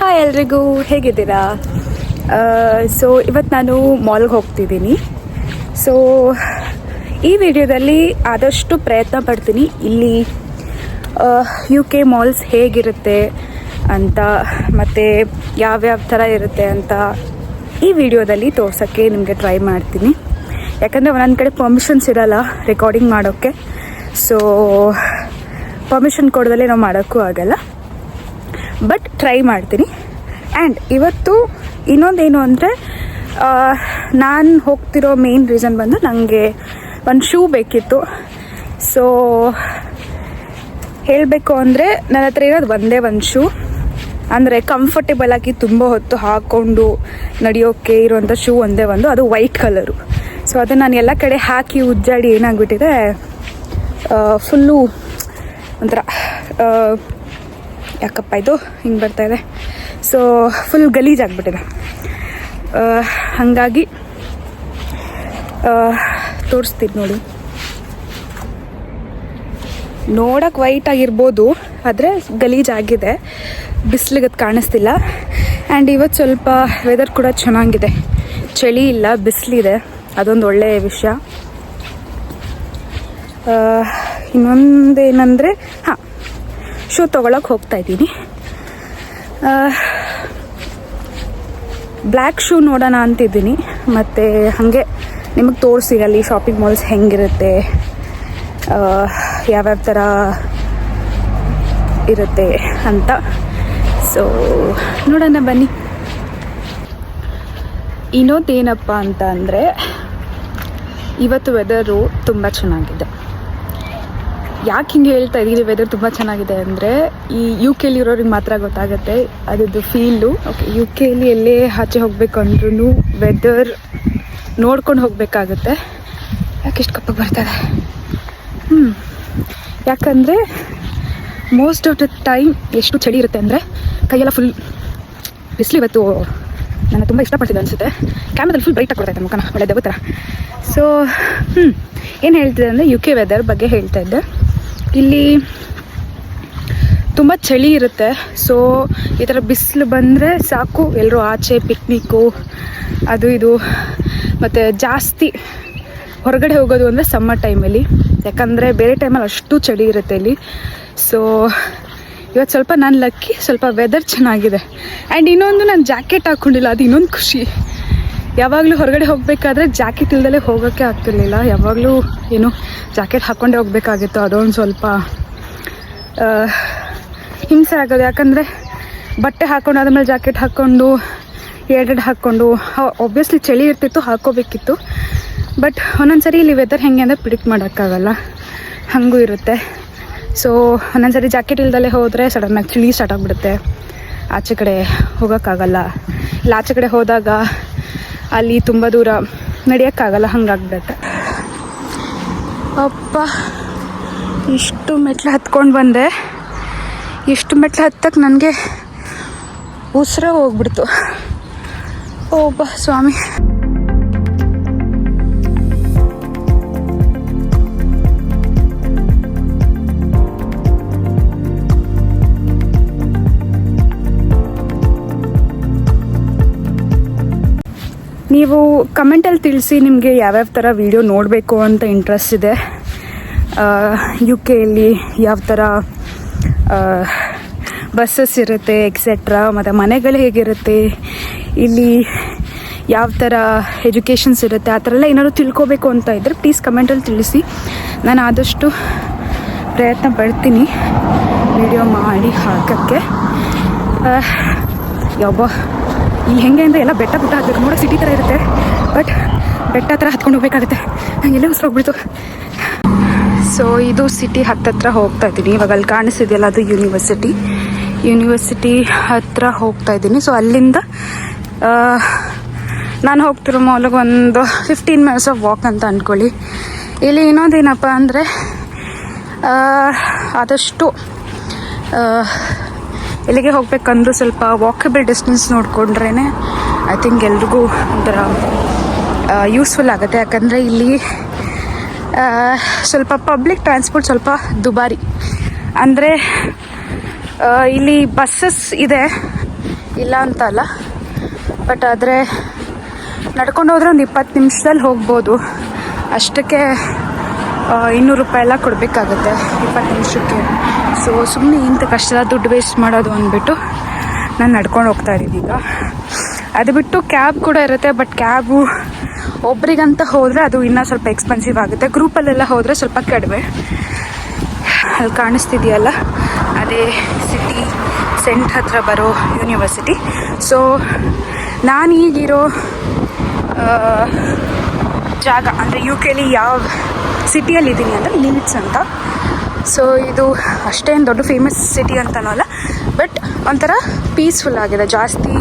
Hi ಎಲ್ರಿಗೂ, ಹೇಗಿದ್ದೀರಾ? So ಇವತ್ತು ನಾನು ಮಾಲ್ಗೆ ಹೋಗ್ತಿದ್ದೀನಿ. ಸೊ ಈ ವಿಡಿಯೋದಲ್ಲಿ ಆದಷ್ಟು ಪ್ರಯತ್ನ ಪಡ್ತೀನಿ ಇಲ್ಲಿ UK ಮಾಲ್ಸ್ ಹೇಗಿರುತ್ತೆ ಅಂತ ಮತ್ತು ಯಾವ್ಯಾವ ಥರ ಇರುತ್ತೆ ಅಂತ ಈ ವಿಡಿಯೋದಲ್ಲಿ ತೋರ್ಸೋಕ್ಕೆ ನಿಮಗೆ ಟ್ರೈ ಮಾಡ್ತೀನಿ. ಯಾಕಂದರೆ ಒಂದೊಂದು ಕಡೆ ಪರ್ಮಿಷನ್ಸ್ ಇರೋಲ್ಲ ರೆಕಾರ್ಡಿಂಗ್ ಮಾಡೋಕ್ಕೆ. ಸೊ ಪರ್ಮಿಷನ್ ಕೊಡೋದಲ್ಲೇ ನಾವು ಮಾಡೋಕ್ಕೂ ಆಗಲ್ಲ, ಬಟ್ ಟ್ರೈ ಮಾಡ್ತೀನಿ. ಆ್ಯಂಡ್ ಇವತ್ತು ಇನ್ನೊಂದೇನು ಅಂದರೆ, ನಾನು ಹೋಗ್ತಿರೋ ಮೇನ್ ರೀಸನ್ ಬಂದು ನನಗೆ ಒಂದು ಶೂ ಬೇಕಿತ್ತು. ಸೊ ಹೇಳಬೇಕು ಅಂದರೆ ನನ್ನ ಹತ್ರ ಇರೋದು ಒಂದೇ ಒಂದು ಶೂ, ಅಂದರೆ ಕಂಫರ್ಟೇಬಲ್ ಆಗಿ ತುಂಬ ಹೊತ್ತು ಹಾಕ್ಕೊಂಡು ನಡೆಯೋಕ್ಕೆ ಇರೋವಂಥ ಶೂ ಒಂದೇ ಒಂದು, ಅದು ವೈಟ್ ಕಲರು. ಸೊ ಅದನ್ನು ನಾನು ಎಲ್ಲ ಕಡೆ ಹಾಕಿ ಉಜ್ಜಾಡಿ ಏನಾಗ್ಬಿಟ್ಟಿದೆ, ಫುಲ್ಲು ಒಂಥರ ಯಾಕಪ್ಪ ಇದು ಹಿಂಗೆ ಬರ್ತಾಯಿದೆ. ಸೊ ಫುಲ್ ಗಲೀಜಾಗ್ಬಿಟ್ಟಿದೆ. ಹಾಗಾಗಿ ತೋರಿಸ್ತೀನಿ ನೋಡಿ. ನೋಡೋಕೆ ವೈಟ್ ಆಗಿರ್ಬೋದು, ಆದರೆ ಗಲೀಜಾಗಿದೆ, ಬಿಸಿಲಿಗೆ ಕಾಣಿಸ್ತಿಲ್ಲ. ಆ್ಯಂಡ್ ಇವತ್ತು ಸ್ವಲ್ಪ ವೆದರ್ ಕೂಡ ಚೆನ್ನಾಗಿದೆ, ಚಳಿ ಇಲ್ಲ, ಬಿಸಿಲಿದೆ, ಅದೊಂದು ಒಳ್ಳೆಯ ವಿಷಯ. ಇನ್ನೊಂದೇನೆಂದರೆ, ಶೂ ತೊಗೊಳಕ್ಕೆ ಹೋಗ್ತಾಯಿದ್ದೀನಿ. ಬ್ಲ್ಯಾಕ್ ಶೂ ನೋಡೋಣ ಅಂತಿದ್ದೀನಿ. ಮತ್ತು ಹಾಗೆ ನಿಮಗೆ ತೋರಿಸಿ ಅಲ್ಲಿ ಶಾಪಿಂಗ್ ಮಾಲ್ಸ್ ಹೆಂಗಿರುತ್ತೆ, ಯಾವ್ಯಾವ ಥರ ಇರುತ್ತೆ ಅಂತ. ಸೊ ನೋಡೋಣ ಬನ್ನಿ. ಇನ್ನೊಂದೇನಪ್ಪ ಅಂತ ಅಂದರೆ, ಇವತ್ತು ವೆದರು ತುಂಬ ಚೆನ್ನಾಗಿದೆ. ಯಾಕೆ ಹಿಂಗೆ ಹೇಳ್ತಾ ಇದ್ದೀನಿ ವೆದರ್ ತುಂಬ ಚೆನ್ನಾಗಿದೆ ಅಂದರೆ, ಈ UK ಇರೋರಿಗೆ ಮಾತ್ರ ಗೊತ್ತಾಗುತ್ತೆ ಅದರದ್ದು ಫೀಲು. ಓಕೆ, UK ಎಲ್ಲೇ ಆಚೆ ಹೋಗಬೇಕು ಅಂದ್ರೂ ವೆದರ್ ನೋಡ್ಕೊಂಡು ಹೋಗಬೇಕಾಗುತ್ತೆ. ಯಾಕೆ ಇಷ್ಟು ಕಪ್ಪಗೆ ಬರ್ತದೆ? ಯಾಕಂದರೆ ಮೋಸ್ಟ್ ಆಫ್ ದ ಟೈಮ್ ಎಷ್ಟು ಚಳಿ ಇರುತ್ತೆ ಅಂದರೆ ಕೈಯೆಲ್ಲ ಫುಲ್ ಬಿಸಿಲು. ಇವತ್ತು ನಾನು ತುಂಬ ಇಷ್ಟಪಡ್ತಿದ್ದೆ ಅನಿಸುತ್ತೆ. ಕ್ಯಾಮ್ರಾದಲ್ಲಿ ಫುಲ್ ಬ್ರೈಟಾಗಿ ಕೊಡ್ತಾಯಿದ್ದೆ ಮುಖನ, ಒಳ್ಳೆ ದೆವ್ವ ಥರ. ಸೊ ಏನು ಹೇಳ್ತಿದ್ದೆ ಅಂದರೆ, UK ವೆದರ್ ಬಗ್ಗೆ ಹೇಳ್ತಾ ಇದ್ದೆ. ಇಲ್ಲಿ ತುಂಬ ಚಳಿ ಇರುತ್ತೆ. ಸೊ ಈ ಥರ ಬಿಸಿಲು ಬಂದರೆ ಸಾಕು, ಎಲ್ಲರೂ ಆಚೆ ಪಿಕ್ನಿಕ್ಕು ಅದು ಇದು. ಮತ್ತು ಜಾಸ್ತಿ ಹೊರಗಡೆ ಹೋಗೋದು ಅಂದರೆ ಸಮ್ಮರ್ ಟೈಮಲ್ಲಿ, ಯಾಕಂದರೆ ಬೇರೆ ಟೈಮಲ್ಲಿ ಅಷ್ಟು ಚಳಿ ಇರುತ್ತೆ ಇಲ್ಲಿ. ಸೊ ಇವತ್ತು ಸ್ವಲ್ಪ ನಾನು ಲಕ್ಕಿ, ಸ್ವಲ್ಪ ವೆದರ್ ಚೆನ್ನಾಗಿದೆ. ಆ್ಯಂಡ್ ಇನ್ನೊಂದು, ನಾನು ಜಾಕೆಟ್ ಹಾಕ್ಕೊಂಡಿಲ್ಲ, ಅದು ಇನ್ನೊಂದು ಖುಷಿ. ಯಾವಾಗಲೂ ಹೊರಗಡೆ ಹೋಗಬೇಕಾದ್ರೆ ಜಾಕೆಟ್ ಇಲ್ದಲೇ ಹೋಗೋಕ್ಕೆ ಆಗ್ತಿರ್ಲಿಲ್ಲ. ಯಾವಾಗಲೂ ಏನು ಜಾಕೆಟ್ ಹಾಕ್ಕೊಂಡೇ ಹೋಗಬೇಕಾಗಿತ್ತು. ಅದೊಂದು ಸ್ವಲ್ಪ ಹಿಂಸೆ ಆಗೋದು. ಯಾಕಂದರೆ ಬಟ್ಟೆ ಹಾಕ್ಕೊಂಡು ಆದಮೇಲೆ ಜಾಕೆಟ್ ಹಾಕ್ಕೊಂಡು ಎರಡೆರಡು ಹಾಕ್ಕೊಂಡು ಒಬ್ವಿಯಸ್ಲಿ ಚಳಿ ಇರ್ತಿತ್ತು, ಹಾಕ್ಕೋಬೇಕಿತ್ತು. ಬಟ್ ಒಂದೊಂದು ಸರಿ ಇಲ್ಲಿ ವೆದರ್ ಹೆಂಗೆ ಅಂದರೆ ಪ್ರಿಡಿಕ್ಟ್ ಮಾಡೋಕ್ಕಾಗಲ್ಲ, ಹಾಗೂ ಇರುತ್ತೆ. ಸೊ ಒಂದೊಂದು ಸರಿ ಜಾಕೆಟ್ ಇಲ್ದಲೇ ಹೋದರೆ ಸಡನ್ನಾಗಿ ಚಳಿ ಸ್ಟಾರ್ಟ್ ಆಗಿಬಿಡುತ್ತೆ, ಆಚೆ ಕಡೆ ಹೋಗೋಕ್ಕಾಗಲ್ಲ. ಇಲ್ಲ ಆಚೆ ಕಡೆ ಹೋದಾಗ ಅಲ್ಲಿ ತುಂಬ ದೂರ ನಡೆಯೋಕ್ಕಾಗಲ್ಲ, ಹಂಗಾಗ್ಬಿಡುತ್ತೆ. ಅಪ್ಪ, ಇಷ್ಟು ಮೆಟ್ಲು ಹತ್ಕೊಂಡು ಬಂದೆ. ಇಷ್ಟು ಮೆಟ್ಲು ಹತ್ತಕ್ಕೆ ನನಗೆ ಉಸಿರೇ ಹೋಗ್ಬಿಡ್ತು. ಓಬ್ಬ ಸ್ವಾಮಿ. ನೀವು ಕಮೆಂಟಲ್ಲಿ ತಿಳಿಸಿ ನಿಮಗೆ ಯಾವ್ಯಾವ ಥರ ವೀಡಿಯೋ ನೋಡಬೇಕು ಅಂತ ಇಂಟ್ರೆಸ್ಟ್ ಇದೆ. UKಯಲ್ಲಿ ಯಾವ ಥರ ಬಸ್ಸಸ್ ಇರುತ್ತೆ ಎಕ್ಸೆಟ್ರಾ, ಮತ್ತು ಮನೆಗಳು ಹೇಗಿರುತ್ತೆ, ಇಲ್ಲಿ ಯಾವ ಥರ ಎಜುಕೇಷನ್ಸ್ ಇರುತ್ತೆ, ಆ ಥರ ಎಲ್ಲ ಏನಾದ್ರು ತಿಳ್ಕೊಬೇಕು ಅಂತ ಇದ್ದರೆ ಪ್ಲೀಸ್ ಕಮೆಂಟಲ್ಲಿ ತಿಳಿಸಿ. ನಾನು ಆದಷ್ಟು ಪ್ರಯತ್ನ ಪಡ್ತೀನಿ ವಿಡಿಯೋ ಮಾಡಿ ಹಾಕೋಕ್ಕೆ. ಯಾವೋ ಇಲ್ಲಿ ಹೆಂಗೆ ಅಂದರೆ ಎಲ್ಲ ಬೆಟ್ಟ ಪುಟ್ಟ ಹತ್ತಬೇಕು, ನೋಡೋ ಸಿಟಿ ಥರ ಇರುತ್ತೆ, ಬಟ್ ಬೆಟ್ಟ ಥರ ಹತ್ಕೊಂಡು ಹೋಗ್ಬೇಕಾಗುತ್ತೆ. ನಂಗೆಲ್ಲ ಉಸಿರು ಹೋಗ್ಬಿಡ್ತು. ಸೊ ಇದು ಸಿಟಿ ಹತ್ತತ್ರ ಹೋಗ್ತಾ ಇದ್ದೀನಿ. ಇವಾಗ ಅಲ್ಲಿ ಕಾಣಿಸ್ತಿದೆಯಲ್ಲ, ಅದು ಯೂನಿವರ್ಸಿಟಿ ಹತ್ರ ಹೋಗ್ತಾ ಇದ್ದೀನಿ. ಸೊ ಅಲ್ಲಿಂದ ನಾನು ಹೋಗ್ತಿರೋ ಮಾಲ್ಗೆ ಒಂದು 15 ಮಿನಿಟ್ಸ್ ಆಫ್ ವಾಕ್ ಅಂತ ಅಂದ್ಕೊಳ್ಳಿ. ಇಲ್ಲಿ ಇನ್ನೊಂದೇನಪ್ಪ ಅಂದರೆ, ಆದಷ್ಟು ಎಲ್ಲಿಗೆ ಹೋಗ್ಬೇಕಂದ್ರೂ ಸ್ವಲ್ಪ ವಾಕಬಲ್ ಡಿಸ್ಟೆನ್ಸ್ ನೋಡಿಕೊಂಡ್ರೇ ಐ ಥಿಂಕ್ ಎಲ್ರಿಗೂ ಒಂಥರ ಯೂಸ್ಫುಲ್ ಆಗುತ್ತೆ. ಯಾಕಂದರೆ ಇಲ್ಲಿ ಸ್ವಲ್ಪ ಪಬ್ಲಿಕ್ ಟ್ರಾನ್ಸ್ಪೋರ್ಟ್ ಸ್ವಲ್ಪ ದುಬಾರಿ. ಅಂದರೆ ಇಲ್ಲಿ ಬಸ್ಸಸ್ ಇದೆ, ಇಲ್ಲ ಅಂತ ಅಲ್ಲ, ಬಟ್ ಆದರೆ ನಡ್ಕೊಂಡು ಹೋದರೆ ಒಂದು 20 ನಿಮಿಷದಲ್ಲಿ ಹೋಗ್ಬೋದು. ಅಷ್ಟಕ್ಕೆ 200 ರೂಪಾಯಿ ಎಲ್ಲ ಕೊಡಬೇಕಾಗುತ್ತೆ 20 ನಿಮಿಷಕ್ಕೆ. ಸೊ ಸುಮ್ಮನೆ ಇಂಥ ಕಷ್ಟದ ದುಡ್ಡು ವೇಸ್ಟ್ ಮಾಡೋದು ಅಂದ್ಬಿಟ್ಟು ನಾನು ನಡ್ಕೊಂಡು ಹೋಗ್ತಾ ಇದ್ದೀನಿ ಈಗ. ಅದು ಬಿಟ್ಟು ಕ್ಯಾಬ್ ಕೂಡ ಇರುತ್ತೆ, ಬಟ್ ಕ್ಯಾಬು ಒಬ್ರಿಗಂತ ಹೋದರೆ ಅದು ಇನ್ನೂ ಸ್ವಲ್ಪ ಎಕ್ಸ್ಪೆನ್ಸಿವ್ ಆಗುತ್ತೆ. ಗ್ರೂಪಲ್ಲೆಲ್ಲ ಹೋದರೆ ಸ್ವಲ್ಪ ಕಡಿಮೆ. ಅಲ್ಲಿ ಕಾಣಿಸ್ತಿದೆಯಲ್ಲ ಅದೇ ಸಿಟಿ ಸೆಂಟ್ ಹತ್ರ ಬರೋ ಯೂನಿವರ್ಸಿಟಿ. ಸೊ ನಾನು ಈಗಿರೋ ಜಾಗ ಅಂದರೆ UK ಯಾವ ಸಿಟಿಯಲ್ಲಿದ್ದೀನಿ ಅಂದರೆ ಲೀಡ್ಸ್ ಅಂತ. ಸೊ ಇದು ಅಷ್ಟೇನು ದೊಡ್ಡ ಫೇಮಸ್ ಸಿಟಿ ಅಂತನೂ ಅಲ್ಲ, ಬಟ್ ಒಂಥರ ಪೀಸ್ಫುಲ್ ಆಗಿದೆ, ಜಾಸ್ತಿ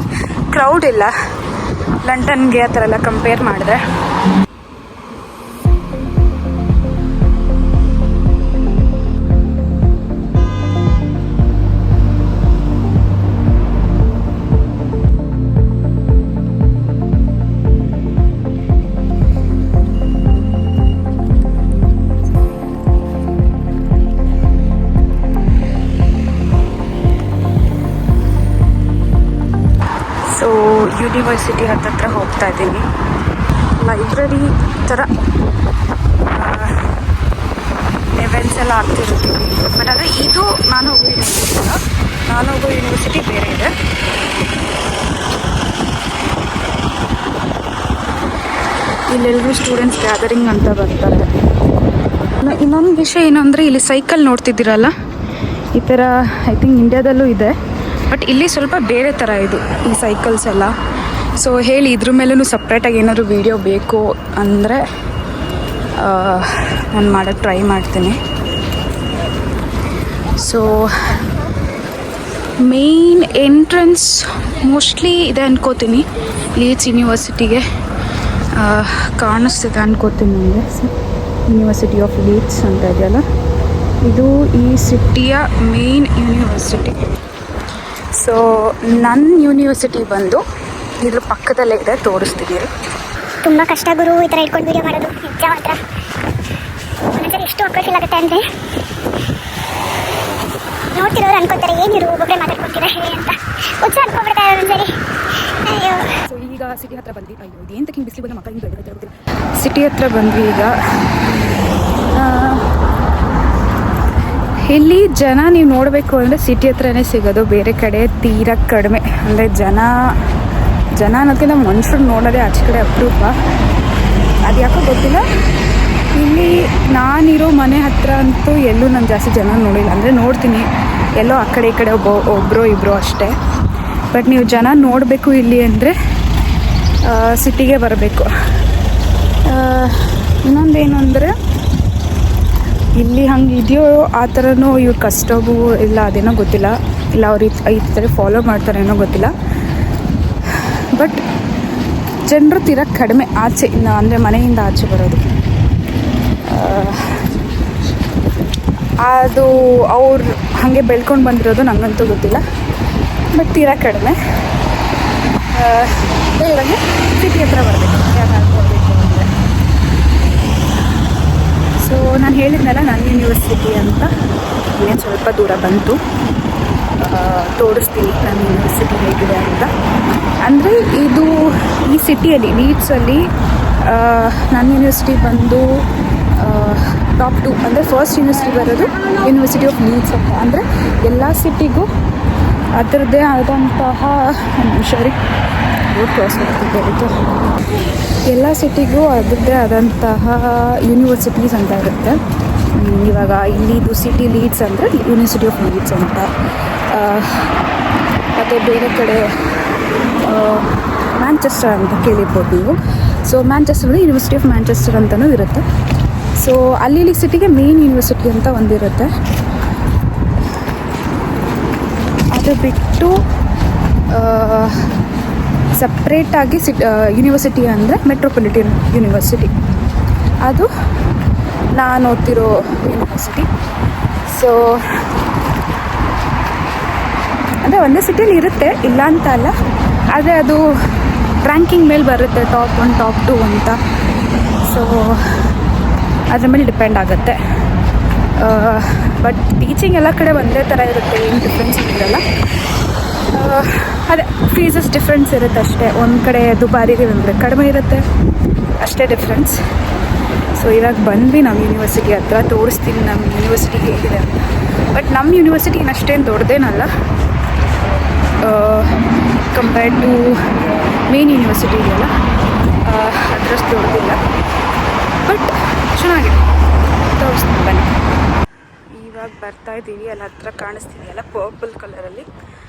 ಕ್ರೌಡ್ ಇಲ್ಲ ಲಂಡನ್ಗೆ ಆ ಥರ ಎಲ್ಲ ಕಂಪೇರ್ ಮಾಡಿದ್ರೆ. ಸೊ ಯೂನಿವರ್ಸಿಟಿ ಹತ್ತತ್ರ ಹೋಗ್ತಾ ಇದ್ದೀನಿ. ಲೈಬ್ರರಿ ಥರ ಇವೆಂಟ್ಸ್ ಎಲ್ಲ ಆಗ್ತಿರ್ತೀವಿ, ಬಟ್ ಆದರೆ ಇದು ನಾನು ಹೋಗೋ ಯೂನಿವರ್ಸಿಟಿ ಬೇರೆ ಇದೆ. ಇಲ್ಲೆಲ್ಲರೂ ಸ್ಟೂಡೆಂಟ್ಸ್ ಗ್ಯಾದರಿಂಗ್ ಅಂತ ಬರ್ತಾರೆ. ಇನ್ನೊಂದು ವಿಷಯ ಏನು ಅಂದರೆ ಇಲ್ಲಿ ಸೈಕಲ್ ನೋಡ್ತಿದ್ದೀರಲ್ಲ, ಈ ಥರ ಐ ಥಿಂಕ್ ಇಂಡಿಯಾದಲ್ಲೂ ಇದೆ, ಬಟ್ ಇಲ್ಲಿ ಸ್ವಲ್ಪ ಬೇರೆ ಥರ ಇದು ಈ ಸೈಕಲ್ಸ್ ಎಲ್ಲ. ಸೊ ಹೇಳಿ ಇದ್ರ ಮೇಲೂ ಸಪ್ರೇಟಾಗಿ ಏನಾದರೂ ವೀಡಿಯೋ ಬೇಕು ಅಂದರೆ ನಾನು ಮಾಡೋಕ್ಕೆ ಟ್ರೈ ಮಾಡ್ತೀನಿ. ಸೊ ಮೇನ್ ಎಂಟ್ರೆನ್ಸ್ ಮೋಸ್ಟ್ಲಿ ಇದೆ ಅನ್ಕೋತೀನಿ, ಲೀಡ್ಸ್ ಯೂನಿವರ್ಸಿಟಿಗೆ ಕಾಣಿಸ್ತಿದೆ ಅನ್ಕೋತೀನಿ ನನಗೆ. ಯೂನಿವರ್ಸಿಟಿ ಆಫ್ ಲೀಡ್ಸ್ ಅಂತ ಇದೆಯಲ್ಲ, ಇದು ಈ ಸಿಟಿಯ ಮೇನ್ ಯೂನಿವರ್ಸಿಟಿ. ಸೊ ನನ್ನ ಯೂನಿವರ್ಸಿಟಿ ಬಂದು ಇದ್ರ ಪಕ್ಕದಲ್ಲೇ ಇದೆ, ತೋರಿಸ್ತಿದ್ದೀರಿ. ತುಂಬ ಕಷ್ಟ ಗುರು ಈ ಥರ ಇಟ್ಕೊಂಡು ವೀಡಿಯೋ ಮಾಡೋದು, ನಿಜ ಮಾತ್ರ. ಒಂದೊಂದ್ಸರಿ ಎಷ್ಟು ಅವಕಾಶ ಆಗುತ್ತೆ ಅಂದರೆ ನೋಡ್ತಿರೋರು ಅನ್ಕೋತಾರೆ ಏನಿರು ಒಬ್ಬೊಬ್ಬರೇ ಮಾತಾಡ್ಕೊತೀರಾ ಹೇಳಿ ಅಂತ, ಉತ್ಸಾಹ ಅನ್ಕೊಂಡ್ಬಿಡ್ತಾರೆ ಒಂದೊಂದ್ಸರಿ. ಅಯ್ಯೋ. ಸೊ ಈಗ ಸಿಟಿ ಹತ್ರ ಬಂದ್ವಿ. ಅಯ್ಯೋ ಇದೇಂತ ಹಿಂಗೆ ಬಿಸಿಲು ಬಂದ ಮಕ್ಕಳು ಹಿಂಗೆ ಬೆಳಗ್ಗೆ ಸಿಟಿ ಹತ್ರ ಬಂದ್ವಿ. ಈಗ ಇಲ್ಲಿ ಜನ ನೀವು ನೋಡಬೇಕು ಅಂದರೆ ಸಿಟಿ ಹತ್ರನೇ ಸಿಗೋದು, ಬೇರೆ ಕಡೆ ತೀರಾ ಕಡಿಮೆ. ಅಂದರೆ ಜನ ಅನ್ನೋದಕ್ಕಿಂತ ಮನುಷ್ಯರು ನೋಡೋದೇ ಆಚೆ ಕಡೆ ಅಪರೂಪ. ಅದು ಯಾಕೋ ಗೊತ್ತಿಲ್ಲ, ಇಲ್ಲಿ ನಾನಿರೋ ಮನೆ ಹತ್ರ ಅಂತೂ ಎಲ್ಲೂ ನಾನು ಜಾಸ್ತಿ ಜನ ನೋಡಿಲ್ಲ. ಅಂದರೆ ನೋಡ್ತೀನಿ ಎಲ್ಲೋ ಆ ಕಡೆ ಈ ಕಡೆ ಒಬ್ಬರು ಇಬ್ಬರು ಅಷ್ಟೇ. ಬಟ್ ನೀವು ಜನ ನೋಡಬೇಕು ಇಲ್ಲಿ ಅಂದರೆ ಸಿಟಿಗೆ ಬರಬೇಕು. ಇನ್ನೊಂದೇನು ಅಂದರೆ ಇಲ್ಲಿ ಹಂಗೆ ಇದೆಯೋ ಆ ಥರನೂ ಇವ್ರ ಕಸ್ಟಮು ಇಲ್ಲ, ಅದೇನೋ ಗೊತ್ತಿಲ್ಲ. ಇಲ್ಲ ಅವ್ರು ಈ ಥರ ಫಾಲೋ ಮಾಡ್ತಾರೇನೋ ಗೊತ್ತಿಲ್ಲ. ಬಟ್ ಜನರು ತೀರಾ ಕಡಿಮೆ ಆಚೆ, ಅಂದರೆ ಮನೆಯಿಂದ ಆಚೆ ಬರೋದು. ಅದು ಅವ್ರು ಹಾಗೆ ಬೆಳ್ಕೊಂಡು ಬಂದಿರೋದು ನನಗಂತೂ ಗೊತ್ತಿಲ್ಲ, ಬಟ್ ತೀರಾ ಕಡಿಮೆ. ಇವಾಗ ಸಿಟಿ ಹತ್ರ ಬರಬೇಕು ಯಾಕೆ ಅಂದರೆ. ಸೊ ನಾನು ಹೇಳಿದ್ನಲ್ಲ ನನ್ನ ಯೂನಿವರ್ಸಿಟಿ ಅಂತ, ಇನ್ನೇನು ಸ್ವಲ್ಪ ದೂರ ಬಂತು, ತೋರಿಸ್ತೀನಿ ನನ್ನ ಯೂನಿವರ್ಸಿಟಿ ಹೇಗಿದೆ ಅಂತ. ಅಂದರೆ ಇದು ಈ ಸಿಟಿಯಲ್ಲಿ ಲೀಡ್ಸಲ್ಲಿ ನನ್ನ ಯೂನಿವರ್ಸಿಟಿ ಬಂದು ಟಾಪ್ 2. ಅಂದರೆ ಫಸ್ಟ್ ಯೂನಿವರ್ಸಿಟಿ ಬರೋದು ಯೂನಿವರ್ಸಿಟಿ ಆಫ್ ಲೀಡ್ಸ್ ಅಂತ. ಅಂದರೆ ಎಲ್ಲ ಸಿಟಿಗೂ ಅದರದ್ದೇ ಆದಂತಹ ಸರಿ ರೋಡ್ ಕ್ರಾಸ್ ಮಾಡ್ತಿದ್ದೆ, ಎಲ್ಲ ಸಿಟಿಗೂ ಅದರದ್ದೇ ಆದಂತಹ ಯೂನಿವರ್ಸಿಟೀಸ್ ಅಂತ ಇರುತ್ತೆ. ಇವಾಗ ಇಲ್ಲಿದು ಸಿಟಿ ಲೀಡ್ಸ್ ಅಂದರೆ ಯೂನಿವರ್ಸಿಟಿ ಆಫ್ ಲೀಡ್ಸ್ ಅಂತ. ಮತ್ತು ಬೇರೆ ಕಡೆ ಮ್ಯಾಂಚೆಸ್ಟರ್ ಅಂತ ಕೇಳಿರ್ಬೋದು ನೀವು. So Manchester university of Manchester ಅಂತಲೂ ಇರುತ್ತೆ. ಸೊ ಅಲ್ಲಿ ಸಿಟಿಗೆ ಮೇನ್ ಯೂನಿವರ್ಸಿಟಿ ಅಂತ ಒಂದಿರುತ್ತೆ. ಅದು ಬಿಟ್ಟು ಸಪ್ರೇಟಾಗಿ ಯೂನಿವರ್ಸಿಟಿ ಅಂದರೆ ಮೆಟ್ರೋಪಾಲಿಟನ್ ಯೂನಿವರ್ಸಿಟಿ, ಅದು ನಾನು ಓದ್ತಿರೋ ಯೂನಿವರ್ಸಿಟಿ. ಸೊ ಅಂದರೆ ಒಂದೇ ಸಿಟಿಯಲ್ಲಿ ಇರುತ್ತೆ, ಇಲ್ಲ ಅಂತ ಅಲ್ಲ, ಆದರೆ ಅದು ರ್ಯಾಂಕಿಂಗ್ ಮೇಲೆ ಬರುತ್ತೆ, ಟಾಪ್ 1 ಟಾಪ್ 2 ಅಂತ. ಸೊ ಅದ್ರ ಮೇಲೆ ಡಿಪೆಂಡ್ ಆಗುತ್ತೆ. ಬಟ್ ಟೀಚಿಂಗ್ ಎಲ್ಲ ಕಡೆ ಒಂದೇ ಥರ ಇರುತ್ತೆ, ಏನು ಡಿಫ್ರೆನ್ಸ್ ಇರಲ್ಲ. ಅದೇ ಫೀಸಸ್ ಡಿಫ್ರೆನ್ಸ್ ಇರುತ್ತೆ ಅಷ್ಟೇ. ಒಂದು ಕಡೆ ದುಬಾರಿಗೆ ಒಂದು ಕಡಿಮೆ ಇರುತ್ತೆ ಅಷ್ಟೇ ಡಿಫ್ರೆನ್ಸ್. ಸೊ ಇವಾಗ ಬಂದ್ವಿ ನಮ್ಮ ಯೂನಿವರ್ಸಿಟಿ ಹತ್ರ, ತೋರಿಸ್ತೀನಿ ನಮ್ಮ ಯೂನಿವರ್ಸಿಟಿ ಹೇಗಿದೆ ಅಂತ. ಬಟ್ ನಮ್ಮ ಯೂನಿವರ್ಸಿಟಿ ಅಷ್ಟೇನು ದೊಡ್ಡದೇನಲ್ಲ ಕಂಪೇರ್ಡ್ ಟು ಮೇನ್ ಯೂನಿವರ್ಸಿಟಿ ಇದೆಯಲ್ಲ ಅದರಷ್ಟು ದೊಡ್ಡದಿಲ್ಲ. ಬಟ್ ಚೆನ್ನಾಗಿದೆ, ತೋರಿಸ್ತೀನಿ ಬನ್ನಿ. ಇವಾಗ ಬರ್ತಾ ಇದ್ದೀವಿ, ಅಲ್ಲಿ ಹತ್ರ ಕಾಣಿಸ್ತಿದೆಯಲ್ಲ ಪರ್ಪಲ್ ಕಲರಲ್ಲಿ,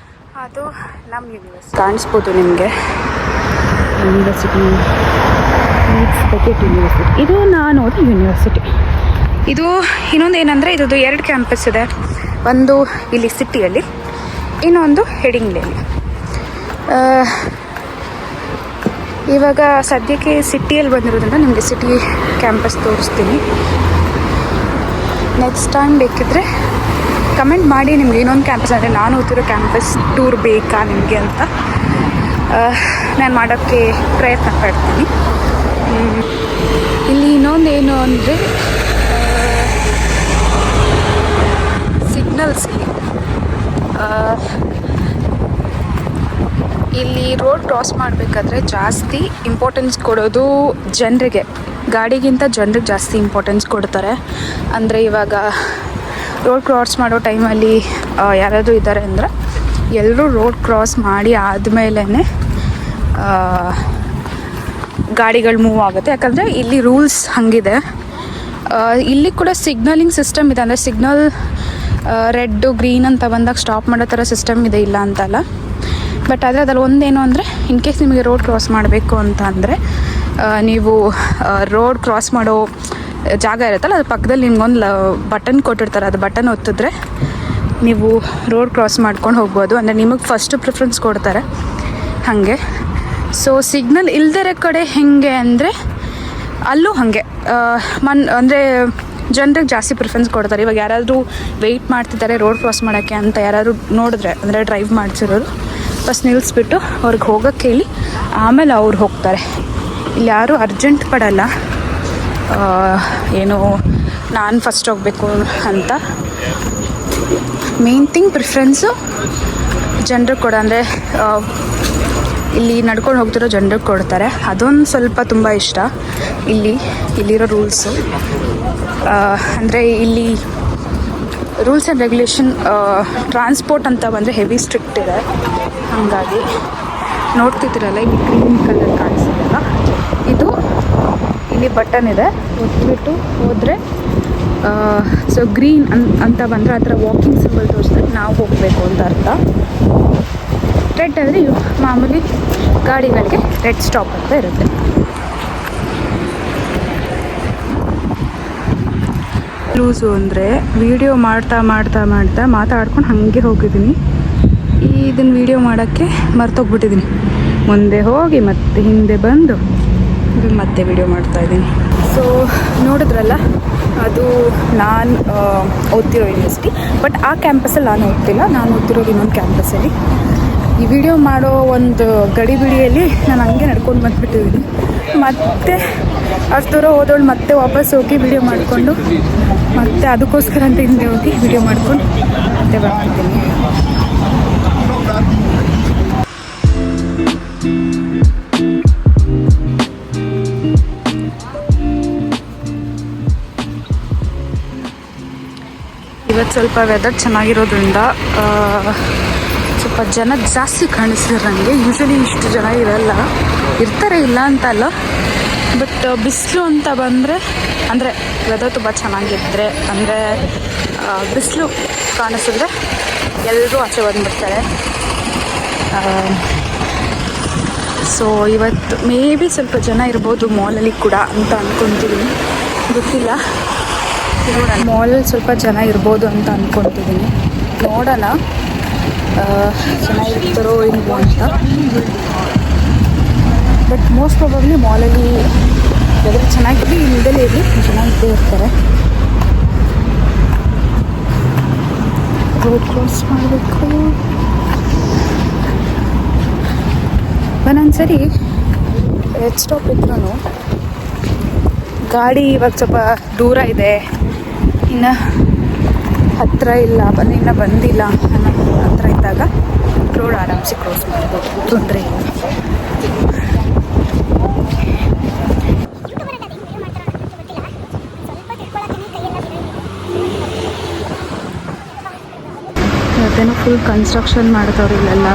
ಅದು ನಮ್ಮ ಯೂನಿವರ್ಸಿಟಿ ಕಾಣಿಸ್ಬೋದು ನಿಮಗೆ. ಯೂನಿವರ್ಸಿಟಿ ಯೂನಿವರ್ಸಿಟಿ ಇದು ನಾನು ಓದೋ ಯೂನಿವರ್ಸಿಟಿ. ಇದು ಇನ್ನೊಂದು ಏನಂದರೆ ಇದ್ರದ್ದು 2 ಕ್ಯಾಂಪಸ್ ಇದೆ. ಒಂದು ಇಲ್ಲಿ ಸಿಟಿಯಲ್ಲಿ, ಇನ್ನೊಂದು ಹೆಡಿಂಗ್ಲೆಯಲ್ಲಿ. ಇವಾಗ ಸದ್ಯಕ್ಕೆ ಸಿಟಿಯಲ್ಲಿ ಬಂದಿರೋದ್ರಿಂದ ನಿಮಗೆ ಸಿಟಿ ಕ್ಯಾಂಪಸ್ ತೋರಿಸ್ತೀನಿ. ನೆಕ್ಸ್ಟ್ ಟೈಮ್ ಬೇಕಿದ್ದರೆ ಕಮೆಂಟ್ ಮಾಡಿ ನಿಮ್ಗೆ ಇನ್ನೊಂದು ಕ್ಯಾಂಪಸ್ ಅಂದರೆ ನಾನು ಓದ್ತಿರೋ ಕ್ಯಾಂಪಸ್ ಟೂರ್ ಬೇಕಾ ನಿಮಗೆ ಅಂತ ನಾನು ಮಾಡೋಕ್ಕೆ ಪ್ರಯತ್ನ ಪಡ್ತೀನಿ. ಇಲ್ಲಿ ಇನ್ನೊಂದು ಏನು ಅಂದರೆ ಸಿಗ್ನಲ್ಸ್. ಇಲ್ಲಿ ರೋಡ್ ಕ್ರಾಸ್ ಮಾಡಬೇಕಾದ್ರೆ ಜಾಸ್ತಿ ಇಂಪಾರ್ಟೆನ್ಸ್ ಕೊಡೋದು ಜನರಿಗೆ, ಗಾಡಿಗಿಂತ ಜನರಿಗೆ ಜಾಸ್ತಿ ಇಂಪಾರ್ಟೆನ್ಸ್ ಕೊಡ್ತಾರೆ. ಅಂದರೆ ಇವಾಗ ರೋಡ್ ಕ್ರಾಸ್ ಮಾಡೋ ಟೈಮಲ್ಲಿ ಯಾರಾದರೂ ಇದ್ದಾರೆ ಅಂದರೆ ಎಲ್ಲರೂ ರೋಡ್ ಕ್ರಾಸ್ ಮಾಡಿ ಆದಮೇಲೆ ಗಾಡಿಗಳು ಮೂವ್ ಆಗುತ್ತೆ. ಯಾಕಂದರೆ ಇಲ್ಲಿ ರೂಲ್ಸ್ ಹಾಗಿದೆ. ಇಲ್ಲಿ ಕೂಡ ಸಿಗ್ನಲಿಂಗ್ ಸಿಸ್ಟಮ್ ಇದೆ, ಅಂದರೆ ಸಿಗ್ನಲ್ ರೆಡ್ಡು ಗ್ರೀನ್ ಅಂತ ಬಂದಾಗ ಸ್ಟಾಪ್ ಮಾಡೋ ಥರ ಸಿಸ್ಟಮ್ ಇದೆ, ಇಲ್ಲ ಅಂತಲ್ಲ. ಬಟ್ ಆದರೆ ಅದ್ರಲ್ಲಿ ಒಂದೇನು ಅಂದರೆ ಇನ್ ಕೇಸ್ ನಿಮಗೆ ರೋಡ್ ಕ್ರಾಸ್ ಮಾಡಬೇಕು ಅಂತ ಅಂದರೆ ನೀವು ರೋಡ್ ಕ್ರಾಸ್ ಮಾಡೋ ಜಾಗ ಇರುತ್ತಲ್ಲ ಅದ್ರ ಪಕ್ಕದಲ್ಲಿ ನಿಮ್ಗೊಂದು ಬಟನ್ ಕೊಟ್ಟಿರ್ತಾರೆ, ಅದು ಬಟನ್ ಒತ್ತಿದ್ರೆ ನೀವು ರೋಡ್ ಕ್ರಾಸ್ ಮಾಡ್ಕೊಂಡು ಹೋಗ್ಬೋದು. ಅಂದರೆ ನಿಮಗೆ ಫಸ್ಟ್ ಪ್ರಿಫರೆನ್ಸ್ ಕೊಡ್ತಾರೆ ಹಾಗೆ. ಸೊ ಸಿಗ್ನಲ್ ಇಲ್ದಿರೋ ಕಡೆ ಹೇಗೆ ಅಂದರೆ ಅಲ್ಲೂ ಹಾಗೆ ಅಂದರೆ ಜನರಿಗೆ ಜಾಸ್ತಿ ಪ್ರಿಫರೆನ್ಸ್ ಕೊಡ್ತಾರೆ. ಇವಾಗ ಯಾರಾದರೂ ವೆಯ್ಟ್ ಮಾಡ್ತಿದ್ದಾರೆ ರೋಡ್ ಕ್ರಾಸ್ ಮಾಡೋಕ್ಕೆ ಅಂತ ಯಾರಾದರೂ ನೋಡಿದ್ರೆ, ಅಂದರೆ ಡ್ರೈವ್ ಮಾಡ್ತಿರೋರು, ಫಸ್ಟ್ ನಿಲ್ಲಿಸ್ಬಿಟ್ಟು ಅವ್ರಿಗೆ ಹೋಗೋಕ್ಕೆ ಹೇಳಿ ಆಮೇಲೆ ಅವ್ರು ಹೋಗ್ತಾರೆ. ಇಲ್ಲಿ ಯಾರೂ ಅರ್ಜೆಂಟ್ ಪಡಲ್ಲ, ಏನು ನಾನು ಫಸ್ಟ್ ಹೋಗಬೇಕು ಅಂತ. ಮೇನ್ ಥಿಂಗ್ ಪ್ರಿಫರೆನ್ಸು ಜನರಿಗೆ ಕೊಡ, ಅಂದರೆ ಇಲ್ಲಿ ನಡ್ಕೊಂಡು ಹೋಗ್ತಿರೋ ಜನರಿಗೆ ಕೊಡ್ತಾರೆ. ಅದೊಂದು ಸ್ವಲ್ಪ ತುಂಬ ಇಷ್ಟ ಇಲ್ಲಿರೋ ರೂಲ್ಸು. ಅಂದರೆ ಇಲ್ಲಿ ರೂಲ್ಸ್ ಆ್ಯಂಡ್ ರೆಗ್ಯುಲೇಷನ್ ಟ್ರಾನ್ಸ್ಪೋರ್ಟ್ ಅಂತ ಬಂದರೆ ಹೆವಿ ಸ್ಟ್ರಿಕ್ಟ್ ಇದೆ. ಹಾಗಾಗಿ ನೋಡ್ತಿದ್ದೀರಲ್ಲ ಇಲ್ಲಿ ಗ್ರೀನ್ ಕಲರ್ ಕಾಣಿಸಿದೆಲ್ಲ, ಇದು ಇಲ್ಲಿ ಬಟನ್ ಇದೆ, ಒತ್ತಿಬಿಟ್ಟು ಹೋದರೆ ಸೊ ಗ್ರೀನ್ ಅಂತ ಬಂದರೆ ಆ ಥರ ವಾಕಿಂಗ್ ಸಿಂಬಲ್ ತೋರಿಸಿದ್ರೆ ನಾವು ಹೋಗಬೇಕು ಅಂತ ಅರ್ಥ. ರೆಡ್ ಅಂದರೆ ಮಾಮೂಲಿ ಗಾಡಿಗಳಿಗೆ ರೆಡ್ ಸ್ಟಾಪ್ ಅಂತ ಇರುತ್ತೆ. ಲೂಸು ಅಂದರೆ ವೀಡಿಯೋ ಮಾಡ್ತಾ ಮಾತಾಡ್ಕೊಂಡು ಹಾಗೆ ಹೋಗಿದ್ದೀನಿ. ಇದನ್ನು ವೀಡಿಯೋ ಮಾಡೋಕ್ಕೆ ಮರ್ತೋಗ್ಬಿಟ್ಟಿದ್ದೀನಿ. ಮುಂದೆ ಹೋಗಿ ಮತ್ತೆ ಹಿಂದೆ ಬಂದು ಮತ್ತೆ ವೀಡಿಯೋ ಮಾಡ್ತಾಯಿದ್ದೀನಿ. ಸೊ ನೋಡಿದ್ರಲ್ಲ, ಅದು ನಾನು ಓದ್ತಿರೋ ಯೂನಿವರ್ಸಿಟಿ. ಬಟ್ ಆ ಕ್ಯಾಂಪಸಲ್ಲಿ ನಾನು ಓದ್ತಿಲ್ಲ, ನಾನು ಓದ್ತಿರೋದು ಇನ್ನೊಂದು ಕ್ಯಾಂಪಸಲ್ಲಿ. ಈ ವಿಡಿಯೋ ಮಾಡೋ ಒಂದು ಗಡಿಬಿಡಿಯಲ್ಲಿ ನಾನು ಹಂಗೆ ನಡ್ಕೊಂಡು ಬಂದುಬಿಟ್ಟಿದ್ದೀನಿ. ಮತ್ತೆ ಅಷ್ಟು ದೂರ ಹೋದವಳು ಮತ್ತೆ ವಾಪಸ್ ಹೋಗಿ ವಿಡಿಯೋ ಮಾಡಿಕೊಂಡು ಮತ್ತೆ ಅದಕ್ಕೋಸ್ಕರ ಅಂತ ಹಿಂದೆ ಹೋಗಿ ವಿಡಿಯೋ ಮಾಡ್ಕೊಂಡು ಮತ್ತೆ ಬರ್ತಿದ್ದೀನಿ. ಇವತ್ತು ಸ್ವಲ್ಪ ವೆದರ್ ಚೆನ್ನಾಗಿರೋದ್ರಿಂದ ಸ್ವಲ್ಪ ಜನ ಜಾಸ್ತಿ ಕಾಣಿಸ್ತಾರೆ ನನಗೆ. ಯೂಶ್ವಲಿ ಇಷ್ಟು ಜನ ಇರ್ತಾರೆ ಇಲ್ಲ ಅಂತಲ್ಲ, ಬಟ್ ಬಿಸಿಲು ಅಂತ ಬಂದರೆ, ಅಂದರೆ ವೆದರ್ ತುಂಬ ಚೆನ್ನಾಗಿದ್ದರೆ, ಅಂದರೆ ಬಿಸಿಲು ಕಾಣಿಸಿದ್ರೆ ಎಲ್ಲರೂ ಆಚೆ ಬಂದುಬಿಡ್ತಾರೆ. ಸೊ ಇವತ್ತು ಮೇ ಬಿ ಸ್ವಲ್ಪ ಜನ ಇರ್ಬೋದು ಮಾಲಲ್ಲಿ ಕೂಡ ಅಂತ ಅಂದ್ಕೊತಿದ್ದೀನಿ, ಗೊತ್ತಿಲ್ಲ. ಮಾಲಲ್ಲಿ ಸ್ವಲ್ಪ ಜನ ಇರ್ಬೋದು ಅಂತ ಅಂದ್ಕೊತಿದ್ದೀನಿ, ನೋಡೋಣ ಚೆನ್ನಾಗಿರ್ತಾರೋ ಏನು ಅಂತ. ಬಟ್ ಮೋಸ್ಟ್ ಪ್ರಾಬಬ್ಲಿ ಮಾಲಲ್ಲಿ ವೆದರ್ ಚೆನ್ನಾಗಿರಲಿ ಇಲ್ಲದಲ್ಲೇ ಇರಲಿ ಚೆನ್ನಾಗಿದ್ದೇ ಇರ್ತಾರೆ. ರೋಡ್ ಕ್ರಾಸ್ ಮಾಡಬೇಕು. ಒಂದೊಂದ್ಸರಿ ರೆಡ್ ಸ್ಟಾಪ್ ಇದ್ರೂ ಗಾಡಿ ಇವಾಗ ಸ್ವಲ್ಪ ದೂರ ಇದೆ, ಇನ್ನು ಹತ್ತಿರ ಇಲ್ಲ, ಇನ್ನು ಬಂದಿಲ್ಲ ಅನ್ನೋ ಹತ್ರ ಇದ್ದಾಗ ರೋಡ್ ಆರಾಮ್ಸೆ ಕ್ರಾಸ್ ಮಾಡ್ಬೋದು, ತೊಂದರೆ ಇಲ್ಲ. ಇವತ್ತೇನೋ ಫುಲ್ ಕನ್ಸ್ಟ್ರಕ್ಷನ್ ಮಾಡ್ತವ್ರು ಇಲ್ಲೆಲ್ಲ,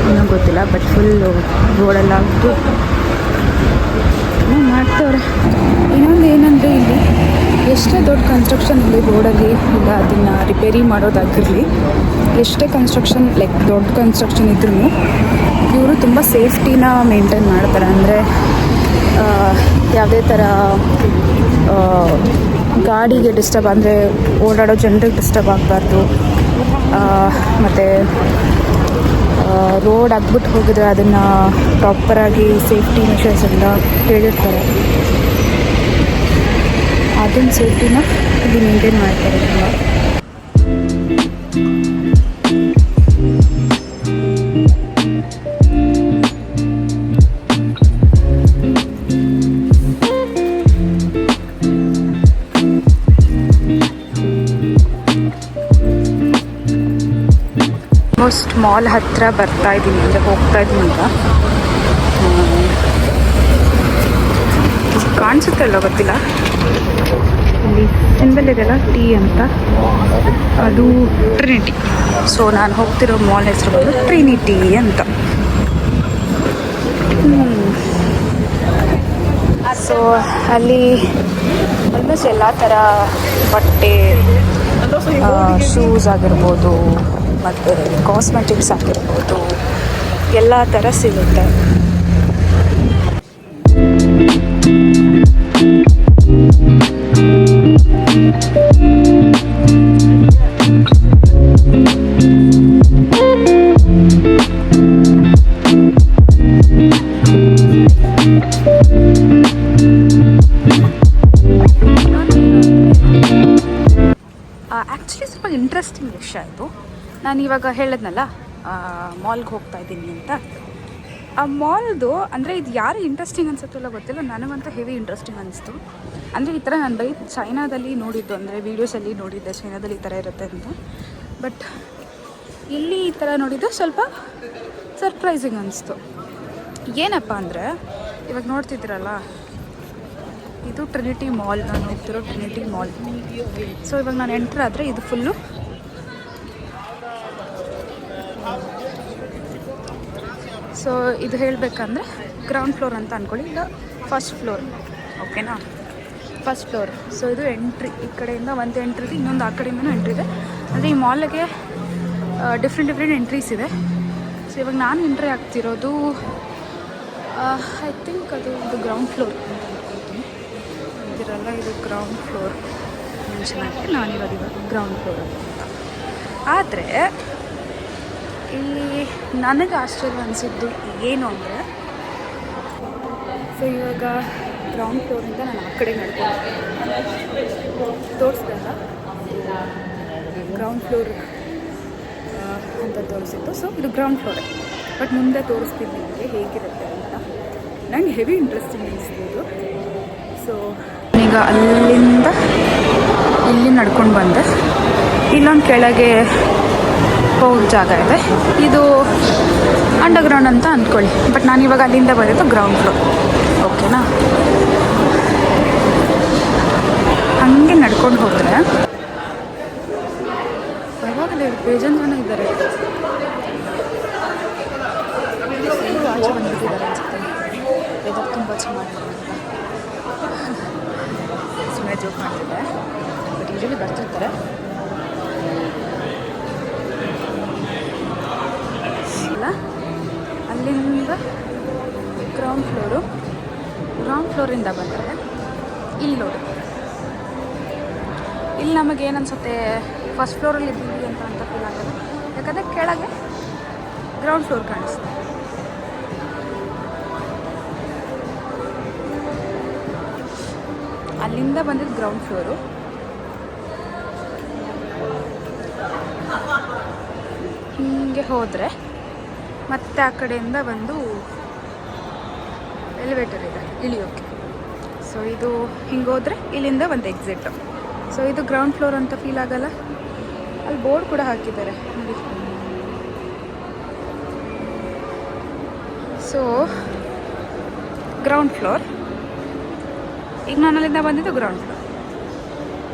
ಏನೋ ಗೊತ್ತಿಲ್ಲ. ಬಟ್ ಫುಲ್ ರೋಡೆಲ್ಲ ಮಾಡ್ತವ್ರೆ. ಇನ್ನೊಂದು ಏನಂದರೆ ಇಲ್ಲಿ ಎಷ್ಟೇ ದೊಡ್ಡ ಕನ್ಸ್ಟ್ರಕ್ಷನ್ ಇಲ್ಲಿ ರೋಡಲ್ಲಿ ಇಲ್ಲ ಅದನ್ನು ರಿಪೇರಿ ಮಾಡೋದಾಗಿರಲಿ, ಎಷ್ಟೇ ಕನ್ಸ್ಟ್ರಕ್ಷನ್ ಲೈಕ್ ದೊಡ್ಡ ಕನ್ಸ್ಟ್ರಕ್ಷನ್ ಇದ್ರೂ ಇವರು ತುಂಬ ಸೇಫ್ಟಿನ ಮೇಂಟೈನ್ ಮಾಡ್ತಾರೆ. ಅಂದರೆ ಯಾವುದೇ ಥರ ಗಾಡಿಗೆ ಡಿಸ್ಟರ್ಬ್ ಅಂದರೆ ಓಡಾಡೋ ಜನರಿಗೆ ಡಿಸ್ಟರ್ಬ್ ಆಗಬಾರ್ದು. ಮತ್ತು ರೋಡ್ ಆಗ್ಬಿಟ್ಟು ಹೋಗಿದ್ರೆ ಅದನ್ನು ಪ್ರಾಪರಾಗಿ ಸೇಫ್ಟಿ ಮೆಷರ್ಸ್ ಎಲ್ಲ ಹೇಳಿರ್ತಾರೆ. ಅದನ್ನು ಸೇಫ್ಟಿನ ಇಲ್ಲಿ ಮೇಂಟೈನ್ ಮಾಡ್ತಾರೆ ತುಂಬ. ಆಲ್ಮೋಸ್ಟ್ ಮಾಲ್ ಹತ್ತಿರ ಬರ್ತಾ ಇದ್ದೀನಿ, ಅಂದರೆ ಹೋಗ್ತಾ ಇದ್ದೀನಿ ಈಗ. ಕಾಣಿಸುತ್ತಲ್ಲ ಗೊತ್ತಿಲ್ಲ, ಇಲ್ಲಿ ಸಿಂಬಲ್ ಇದೆಯಲ್ಲ ಟೀ ಅಂತ, ಅದು ಟ್ರಿನಿಟಿ. ಸೊ ನಾನು ಹೋಗ್ತಿರೋ ಮಾಲ್ ಹೆಸರು ಬಂದು ಟ್ರಿನಿಟಿ ಅಂತ. ಸೊ ಅಲ್ಲಿ ಆಲ್ಮೋಸ್ಟ್ ಎಲ್ಲ ಥರ ಬಟ್ಟೆ, ಶೂಸ್ ಆಗಿರ್ಬೋದು ಮತ್ತು ಕಾಸ್ಮೆಟಿಕ್ಸ್ ಆಗಿರ್ಬೋದು ಎಲ್ಲ ಥರ ಸಿಗುತ್ತೆ. ಆ್ಯಕ್ಚುಲಿ ಸ್ವಲ್ಪ ಇಂಟ್ರೆಸ್ಟಿಂಗ್ ವಿಷಯ ಇದು. ನಾನು ಇವಾಗ ಹೇಳಿದ್ನಲ್ಲ ಮಾಲ್ಗೆ ಹೋಗ್ತಾ ಇದ್ದೀನಿ ಅಂತ. ಆ ಮಾಲ್ದು ಅಂದರೆ ಇದು ಯಾರು ಇಂಟ್ರೆಸ್ಟಿಂಗ್ ಅನ್ಸುತ್ತಲ್ಲ ಗೊತ್ತಿಲ್ಲ, ನನಗಂತೂ ಹೆವಿ ಇಂಟ್ರೆಸ್ಟಿಂಗ್ ಅನಿಸ್ತು. ಅಂದರೆ ಈ ಥರ ನಾನು ಬರೀ ಚೈನಾದಲ್ಲಿ ನೋಡಿದ್ದು, ಅಂದರೆ ವೀಡಿಯೋಸಲ್ಲಿ ನೋಡಿದ್ದೆ ಚೈನಾದಲ್ಲಿ ಈ ಥರ ಇರುತ್ತೆ ಅಂತ. ಬಟ್ ಇಲ್ಲಿ ಈ ಥರ ನೋಡಿದ್ದು ಸ್ವಲ್ಪ ಸರ್ಪ್ರೈಸಿಂಗ್ ಅನಿಸ್ತು. ಏನಪ್ಪ ಅಂದರೆ ಇವಾಗ ನೋಡ್ತಿದ್ದೀರಲ್ಲ, ಇದು ಟ್ರಿನಿಟಿ ಮಾಲ್, ನಾನು ಹೋಗ್ತಿರೋ ಟ್ರಿನಿಟಿ ಮಾಲ್. ಸೊ ಇವಾಗ ನಾನು ಎಂಟ್ರ್ ಆದರೆ ಇದು ಫುಲ್ಲು ಸೊ ಇದು ಹೇಳಬೇಕಂದ್ರೆ ಗ್ರೌಂಡ್ ಫ್ಲೋರ್ ಅಂತ ಅಂದ್ಕೊಳ್ಳಿ, ಇಲ್ಲ ಫಸ್ಟ್ ಫ್ಲೋರ್, ಓಕೆನಾ, ಫಸ್ಟ್ ಫ್ಲೋರ್. ಸೊ ಇದು ಎಂಟ್ರಿ, ಈ ಕಡೆಯಿಂದ ಒಂದು ಎಂಟ್ರಿ ಇದೆ, ಇನ್ನೊಂದು ಆ ಕಡೆಯಿಂದನೂ ಎಂಟ್ರಿ ಇದೆ. ಅಂದರೆ ಈ ಮಾಲಿಗೆ ಡಿಫ್ರೆಂಟ್ ಎಂಟ್ರೀಸ್ ಇದೆ. ಸೊ ಇವಾಗ ನಾನು ಎಂಟ್ರಿ ಆಗ್ತಿರೋದು ಐ ಥಿಂಕ್ ಇದು ಗ್ರೌಂಡ್ ಫ್ಲೋರ್ ಅಂತ ಅಂದ್ಕೊಳ್ತೀನಿ. ಇದಿರಲ್ಲ, ಇದು ಗ್ರೌಂಡ್ ಫ್ಲೋರ್ ಮೆನ್ಷನ್ ಆಗಿದೆ, ನಾನಿರೋದು ಗ್ರೌಂಡ್ ಫ್ಲೋರ್ ಅಂತ. ಆದರೆ ಇಲ್ಲಿ ನನಗೆ ಆಶ್ಚರ್ಯ ಅನಿಸಿದ್ದು ಏನು ಅಂದರೆ, ಸೊ ಇವಾಗ ಗ್ರೌಂಡ್ ಫ್ಲೋರಿಂದ ನಾನು ಆ ಕಡೆ ನಡ್ಕೊಂಡು ತೋರಿಸ್ದಲ್ಲ, ಗ್ರೌಂಡ್ ಫ್ಲೋರ್ ಅಂತ ತೋರಿಸಿತ್ತು. ಸೊ ಇದು ಗ್ರೌಂಡ್ ಫ್ಲೋರೇ, ಬಟ್ ಮುಂದೆ ತೋರಿಸ್ತೀನಿ ನಿಮಗೆ ಹೇಗಿರುತ್ತೆ ಅಂತ. ನಂಗೆ ಹೆವಿ ಇಂಟ್ರೆಸ್ಟಿಂಗ್ ಅನಿಸ್ಬೋದು. ಸೊ ಈಗ ಅಲ್ಲಿಂದ ಇಲ್ಲಿ ನಡ್ಕೊಂಡು ಬಂದೆ, ಇಲ್ಲೊಂದು ಕೆಳಗೆ ಹೋಗೋ ಜಾಗ ಇದೆ, ಇದು ಅಂಡರ್ಗ್ರೌಂಡ್ ಅಂತ ಅಂದ್ಕೊಳ್ಳಿ. ಬಟ್ ನಾನು ಇವಾಗ ಅಲ್ಲಿಂದ ಬಂದಿದ್ದು ಗ್ರೌಂಡ್ ಫ್ಲೋರ್, ಓಕೆನಾ. ಹಾಗೆ ನಡ್ಕೊಂಡು ಹೋದರೆ ಯಾವಾಗಲೇ ಬೇಜಾನ್ ಜನ ಇದ್ದಾರೆ, ಆಚೆ ಬಂದ್ಬಿಟ್ಟಿದ್ದಾರೆ ಅನ್ಸುತ್ತೆ. ವೆದರ್ ತುಂಬ ಚೆನ್ನಾಗಿದೆ ಅಂತ ಸುಮ್ಮನೆ ಜೋಕ್ ಮಾಡ್ತಿದ್ದೆ, ಬಟ್ ಯೂಶಲಿ ಬರ್ತಿರ್ತಾರೆ. ಅಲ್ಲಿಂದ ಗ್ರೌಂಡ್ ಫ್ಲೋರಿಂದ ಬಂದರೆ ಇಲ್ಲಿ ನೋಡಿ, ಇಲ್ಲಿ ನಮಗೇನು ಅನಿಸುತ್ತೆ, ಫಸ್ಟ್ ಫ್ಲೋರಲ್ಲಿ ಇದ್ದೀವಿ ಅಂತ ಫೀಲ್ ಆಗೋದು. ಯಾಕಂದರೆ ಕೆಳಗೆ ಗ್ರೌಂಡ್ ಫ್ಲೋರ್ ಕಾಣಿಸುತ್ತೆ. ಅಲ್ಲಿಂದ ಬಂದಿದ್ದು ಗ್ರೌಂಡ್ ಫ್ಲೋರು. ಹೀಗೆ ಹೋದರೆ ಮತ್ತೆ ಆ ಕಡೆಯಿಂದ ಬಂದು ಎಲಿವೇಟರ್ ಇದೆ ಇಳಿಯೋಕ್ಕೆ. ಸೊ ಇದು ಹಿಂಗೆ ಹೋದರೆ ಇಲ್ಲಿಂದ ಒಂದು ಎಕ್ಸಿಟ್. ಸೊ ಇದು ಗ್ರೌಂಡ್ ಫ್ಲೋರ್ ಅಂತ ಫೀಲ್ ಆಗಲ್ಲ. ಅಲ್ಲಿ ಬೋರ್ಡ್ ಕೂಡ ಹಾಕಿದ್ದಾರೆ ನೋಡಿ. So ground floor. ಈಗ ನಾನು ಅಲ್ಲಿಂದ ಬಂದಿದ್ದು ಗ್ರೌಂಡ್ ಫ್ಲೋರ್.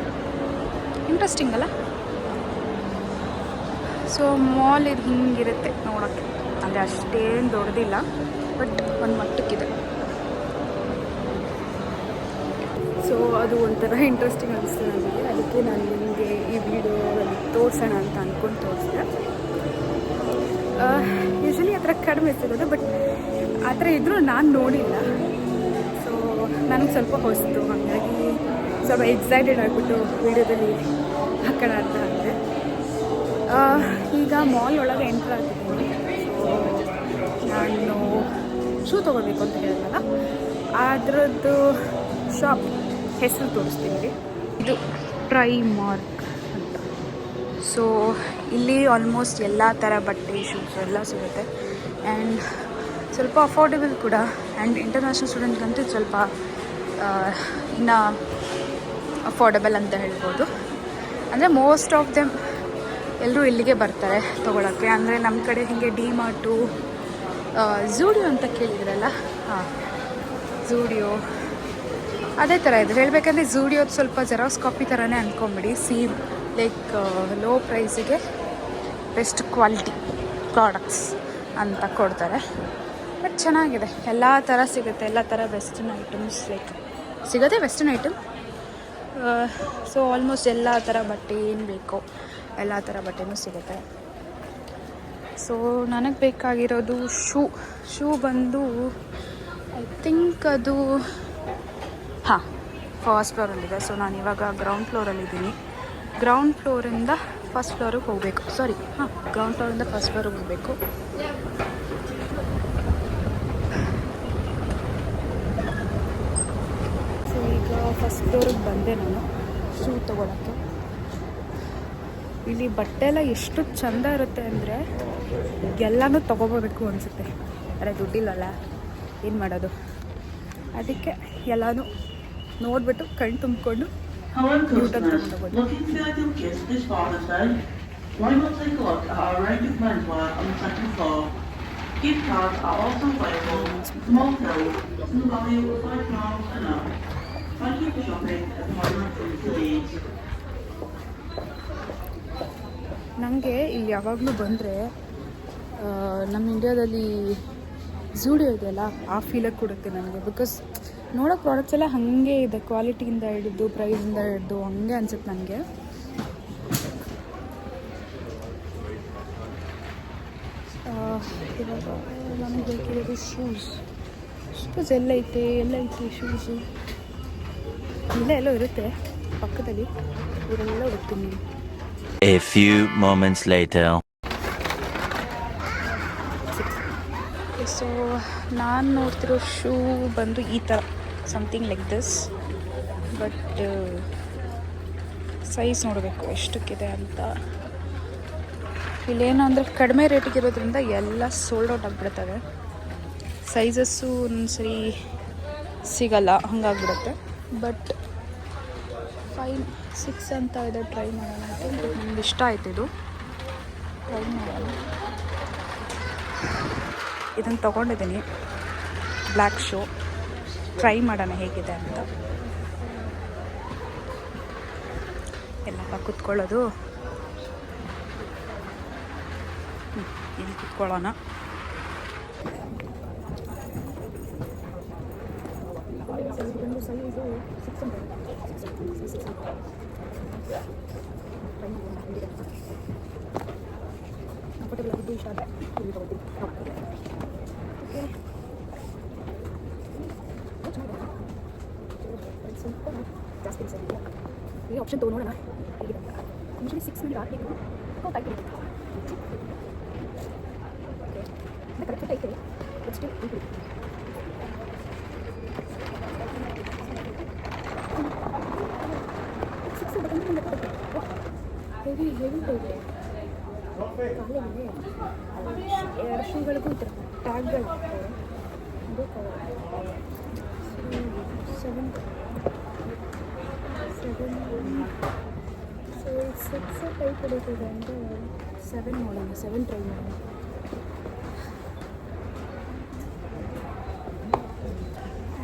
ಇಂಟ್ರೆಸ್ಟಿಂಗ್ ಅಲ್ಲ? ಸೊ ಮಾಲ್ ಇದು ಹಿಂಗಿರುತ್ತೆ ನೋಡೋಕ್ಕೆ, ಅಂದರೆ ಅಷ್ಟೇನು ದೊಡ್ಡದಿಲ್ಲ, ಬಟ್ ಒಂದು ಮಟ್ಟಕ್ಕಿದೆ. ಸೊ ಅದು ಒಂಥರ ಇಂಟ್ರೆಸ್ಟಿಂಗ್ ಅನಿಸ್ತು ನನಗೆ, ಅದಕ್ಕೆ ನಾನು ನಿಮಗೆ ಈ ವಿಡಿಯೋದಲ್ಲಿ ತೋರಿಸೋಣ ಅಂತ ಅಂದ್ಕೊಂಡು ತೋರಿಸಿದೆ. ಯೂಶ್ವಲಿ ಆ ಥರ ಕಡಿಮೆ ಸಿಗೋದು, ಬಟ್ ಆ ಥರ ಇದ್ದರೂ ನಾನು ನೋಡಿಲ್ಲ. ಸೊ ನನಗೆ ಸ್ವಲ್ಪ ಹೊಸ್ತು, ಹಾಗಾಗಿ ಸ್ವಲ್ಪ ಎಕ್ಸೈಟೆಡ್ ಆಗಿಬಿಟ್ಟು ವಿಡಿಯೋದಲ್ಲಿ ಹಾಕೋಣ ಅಂತ ಅಂದೆ. ಈಗ ಮಾಲ್ ಒಳಗೆ ಎಂಟ್ರ್ ಆಗ್ತಿದ್ದೀನಿ. ಸೊ ನಾನು ಶೂ ತೊಗೋಬೇಕು ಅಂತ ಹೇಳಿದ್ನಲ್ಲ, ಅದರದ್ದು ಶಾಪ್ ಹೆಸರು ತೋರಿಸ್ತೀನಿ. ಇದು ಪ್ರೈಮಾರ್ಕ್ ಅಂತ. ಸೊ ಇಲ್ಲಿ ಆಲ್ಮೋಸ್ಟ್ ಎಲ್ಲ ಥರ ಬಟ್ಟೆ, ಶೂಸ್ ಎಲ್ಲ ಸಿಗುತ್ತೆ. ಆ್ಯಂಡ್ ಸ್ವಲ್ಪ ಅಫೋರ್ಡೆಬಲ್ ಕೂಡ. ಆ್ಯಂಡ್ ಇಂಟರ್ನ್ಯಾಷನಲ್ ಸ್ಟೂಡೆಂಟ್ಗಂತೂ ಸ್ವಲ್ಪ ಇನ್ನು ಅಫೋರ್ಡೆಬಲ್ ಅಂತ ಹೇಳ್ಬೋದು. ಅಂದರೆ ಮೋಸ್ಟ್ ಆಫ್ ದೆಮ್ ಎಲ್ಲರೂ ಇಲ್ಲಿಗೆ ಬರ್ತಾರೆ ತೊಗೊಳಕ್ಕೆ. ಅಂದರೆ ನಮ್ಮ ಕಡೆ ಹೀಗೆ ಡಿ ಮಾರ್ಟು, ಝೂಡಿಯೋ ಅಂತ ಕೇಳಿದ್ರಲ್ಲ, ಹಾಂ ಝೂಡಿಯೋ ಅದೇ ಥರ ಇದೆ. ಹೇಳಬೇಕಂದ್ರೆ ಝೂಡಿಯೋದು ಸ್ವಲ್ಪ ಜೆರಾಕ್ಸ್ ಕಾಪಿ ಥರನೇ ಅಂದ್ಕೊಂಬಿಡಿ. ಸೇಮ್ ಲೈಕ್ ಲೋ ಪ್ರೈಸಿಗೆ ಬೆಸ್ಟ್ ಕ್ವಾಲಿಟಿ ಪ್ರಾಡಕ್ಟ್ಸ್ ಅಂತ ಕೊಡ್ತಾರೆ. ಬಟ್ ಚೆನ್ನಾಗಿದೆ, ಎಲ್ಲ ಥರ ಸಿಗುತ್ತೆ, ಎಲ್ಲ ಥರ ವೆಸ್ಟರ್ನ್ ಐಟಮ್ಸ್ ಲೈಕ್ ಸಿಗೋದೇ ವೆಸ್ಟರ್ನ್ ಐಟಮ್. ಸೊ ಆಲ್ಮೋಸ್ಟ್ ಎಲ್ಲ ಥರ ಬಟ್ಟೆ ಏನು ಬೇಕೋ ಎಲ್ಲ ಥರ ಬಟ್ಟೆನೂ ಸಿಗುತ್ತೆ. ಸೊ ನನಗೆ ಬೇಕಾಗಿರೋದು ಶೂ ಬಂದು ಐ ಥಿಂಕ್ ಅದು ಹಾಂ ಫಸ್ಟ್ ಫ್ಲೋರಲ್ಲಿದೆ. ಸೊ ನಾನು ಇವಾಗ ಗ್ರೌಂಡ್ ಫ್ಲೋರಲ್ಲಿದ್ದೀನಿ. ಗ್ರೌಂಡ್ ಫ್ಲೋರಿಂದ ಫಸ್ಟ್ ಫ್ಲೋರಿಗೆ ಹೋಗಬೇಕು. ಗ್ರೌಂಡ್ ಫ್ಲೋರಿಂದ ಫಸ್ಟ್ ಫ್ಲೋರಿಗೆ ಹೋಗಬೇಕು. ಸೊ ಈಗ ಫಸ್ಟ್ ಫ್ಲೋರಿಗೆ ಬಂದೆ ನಾನು ಶೂ ತೊಗೊಳಕ್ಕೆ. ಇಲ್ಲಿ ಬಟ್ಟೆ ಎಲ್ಲ ಎಷ್ಟು ಚೆಂದ ಇರುತ್ತೆ ಅಂದರೆ ಎಲ್ಲನೂ ತೊಗೊಬೋಬೇಕು ಅನಿಸುತ್ತೆ. ಅರೆ ದುಡ್ಡಿಲ್ಲಲ್ಲ, ಏನು ಮಾಡೋದು, ಅದಕ್ಕೆ ಎಲ್ಲನೂ ನೋಡಿಬಿಟ್ಟು ಕಣ್ಣು ತುಂಬಿಕೊಂಡು ಯೂಟರ್ನ್ ತೊಗೊಂಡು ನನಗೆ ಇಲ್ಲಿ ಯಾವಾಗಲೂ ಬಂದರೆ ನಮ್ಮ ಇಂಡಿಯಾದಲ್ಲಿ ಝೂಡಿಯೋ ಇದೆಯಲ್ಲ, ಆ ಫೀಲಾಗಿ ಕೊಡುತ್ತೆ ನನಗೆ. ಬಿಕಾಸ್ ನೋಡೋ ಪ್ರಾಡಕ್ಟ್ಸ್ ಎಲ್ಲ ಹಾಗೆ ಇದೆ, ಕ್ವಾಲಿಟಿಯಿಂದ ಹಿಡಿದು ಪ್ರೈಸಿಂದ ಹಿಡಿದು ಹಂಗೆ ಅನ್ಸುತ್ತೆ ನನಗೆ. ಇವಾಗ ನಮಗೆ ಬೇಕಿರೋದು ಶೂಸ್ ಎಲ್ಲೈತೆ ಶೂಸು ಇಲ್ಲೇ ಎಲ್ಲೋ ಇರುತ್ತೆ ಪಕ್ಕದಲ್ಲಿ, ಇವರೆಲ್ಲ ಹುಡುಕ್ತೀನಿ. A few moments later. So ನಾನು ನೋಡ್ತಿರೋ ಶೂ ಬಂದು ಈ ಥರ something like this. But size ನೋಡಬೇಕು ಎಷ್ಟಕ್ಕಿದೆ ಅಂತ. ಇಲ್ಲೇನು ಅಂದರೆ ಕಡಿಮೆ ರೇಟಿಗೆ ಇರೋದ್ರಿಂದ ಎಲ್ಲ ಸೋಲ್ಡ್ ಔಟ್ ಆಗಿಬಿಡ್ತವೆ. ಸೈಜಸ್ಸು ಒಂದ್ಸರಿ ಸಿಗಲ್ಲ, ಹಂಗಾಗ್ಬಿಡುತ್ತೆ. ಬಟ್ 5, 6 ಅಂತ ಇದೆ. ಟ್ರೈ ಮಾಡೋಣ ಅಂತ ನನಗೆ ಇಷ್ಟ ಆಯ್ತು ಇದು, ಟ್ರೈ ಮಾಡೋಣ. ಇದನ್ನು ತೊಗೊಂಡಿದ್ದೀನಿ, ಬ್ಲ್ಯಾಕ್ ಶೂ. ಟ್ರೈ ಮಾಡೋಣ ಹೇಗಿದೆ ಅಂತ. ಎಲ್ಲಪ್ಪ ಕೂತ್ಕೊಳ್ಳೋದು, ಇಲ್ಲಿ ಕೂತ್ಕೊಳ್ಳೋಣ. ಈ ಆಪ್ಷನ್ ತೊಗೊಂಡೋಣ. ಯೂಶಲಿ 6 ಮಂದಿ ಆಗಬೇಕು. ಟೈಪ್ ಇದೆ ಕರೆಕ್ಟ್ ಐತೆ. ನೆಕ್ಸ್ಟ್ ಹೆವಿ ಟೈಪ್ ಕಾಲಿಗೆ 2 ಶೂಗಳಿಗೂ ಈ ಥರ ಟ್ಯಾಗ್ಗಳು ಹಾಕ್ತಾರೆ. ಅದು ಕವರ್ 7 ಸೊ 6 ಟೈಪ್ ಹೊಡಿತಿದೆ ಅಂದರೆ 7 ನೋಡೋಣ, 7 ಟ್ರೈ ಮಾಡೋಣ.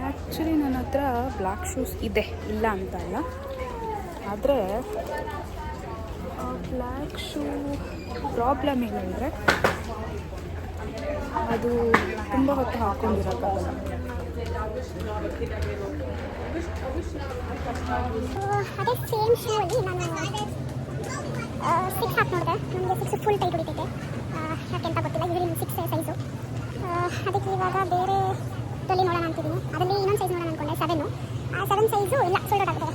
ಆ್ಯಕ್ಚುಲಿ ನನ್ನ ಹತ್ರ ಬ್ಲ್ಯಾಕ್ ಶೂಸ್ ಇದೆ, ಇಲ್ಲ ಅಂತ ಅಲ್ಲ. ಆದರೆ ಬ್ಲ್ಯಾಕ್ ಶೂ ಪ್ರಾಬ್ಲಮ್ ಏನಂದರೆ ಅದು ತುಂಬ ಹೊತ್ತು ಹಾಕ್ಕೊಂಡಿರೋಕ್ಕಾಗಲ್ಲ. ಅದೇ ಸೇಮ್ ಶೂ ಅಲ್ಲಿ ನಾನು 6 ಹಾಕಿ ನೋಡಿದೆ. ನನಗೆ 6 ಫುಲ್ ಟೈಟ್ ಹೊಡಿತೈತೆ. ಯಾಕೆ ಅಂತ ಗೊತ್ತಿಲ್ಲ, ಯೂಶಲಿ 6 ಸೈಜು. ಅದಕ್ಕೆ ಇವಾಗ ಬೇರೆ ಇದರಲ್ಲಿ ನೋಡೋಣ ಅಂತಿದ್ದೀನಿ. ಅದರಲ್ಲಿ ಇನ್ನೊಂದು ಸೈಜ್ ನೋಡೋಣ ಅಂದ್ಕೊಂಡೆ, 7. ಆ 7 ಸೈಜು ಇಲ್ಲ, ಸೋಲ್ಡ್ ಔಟ್ ಆಗ್ತದೆ.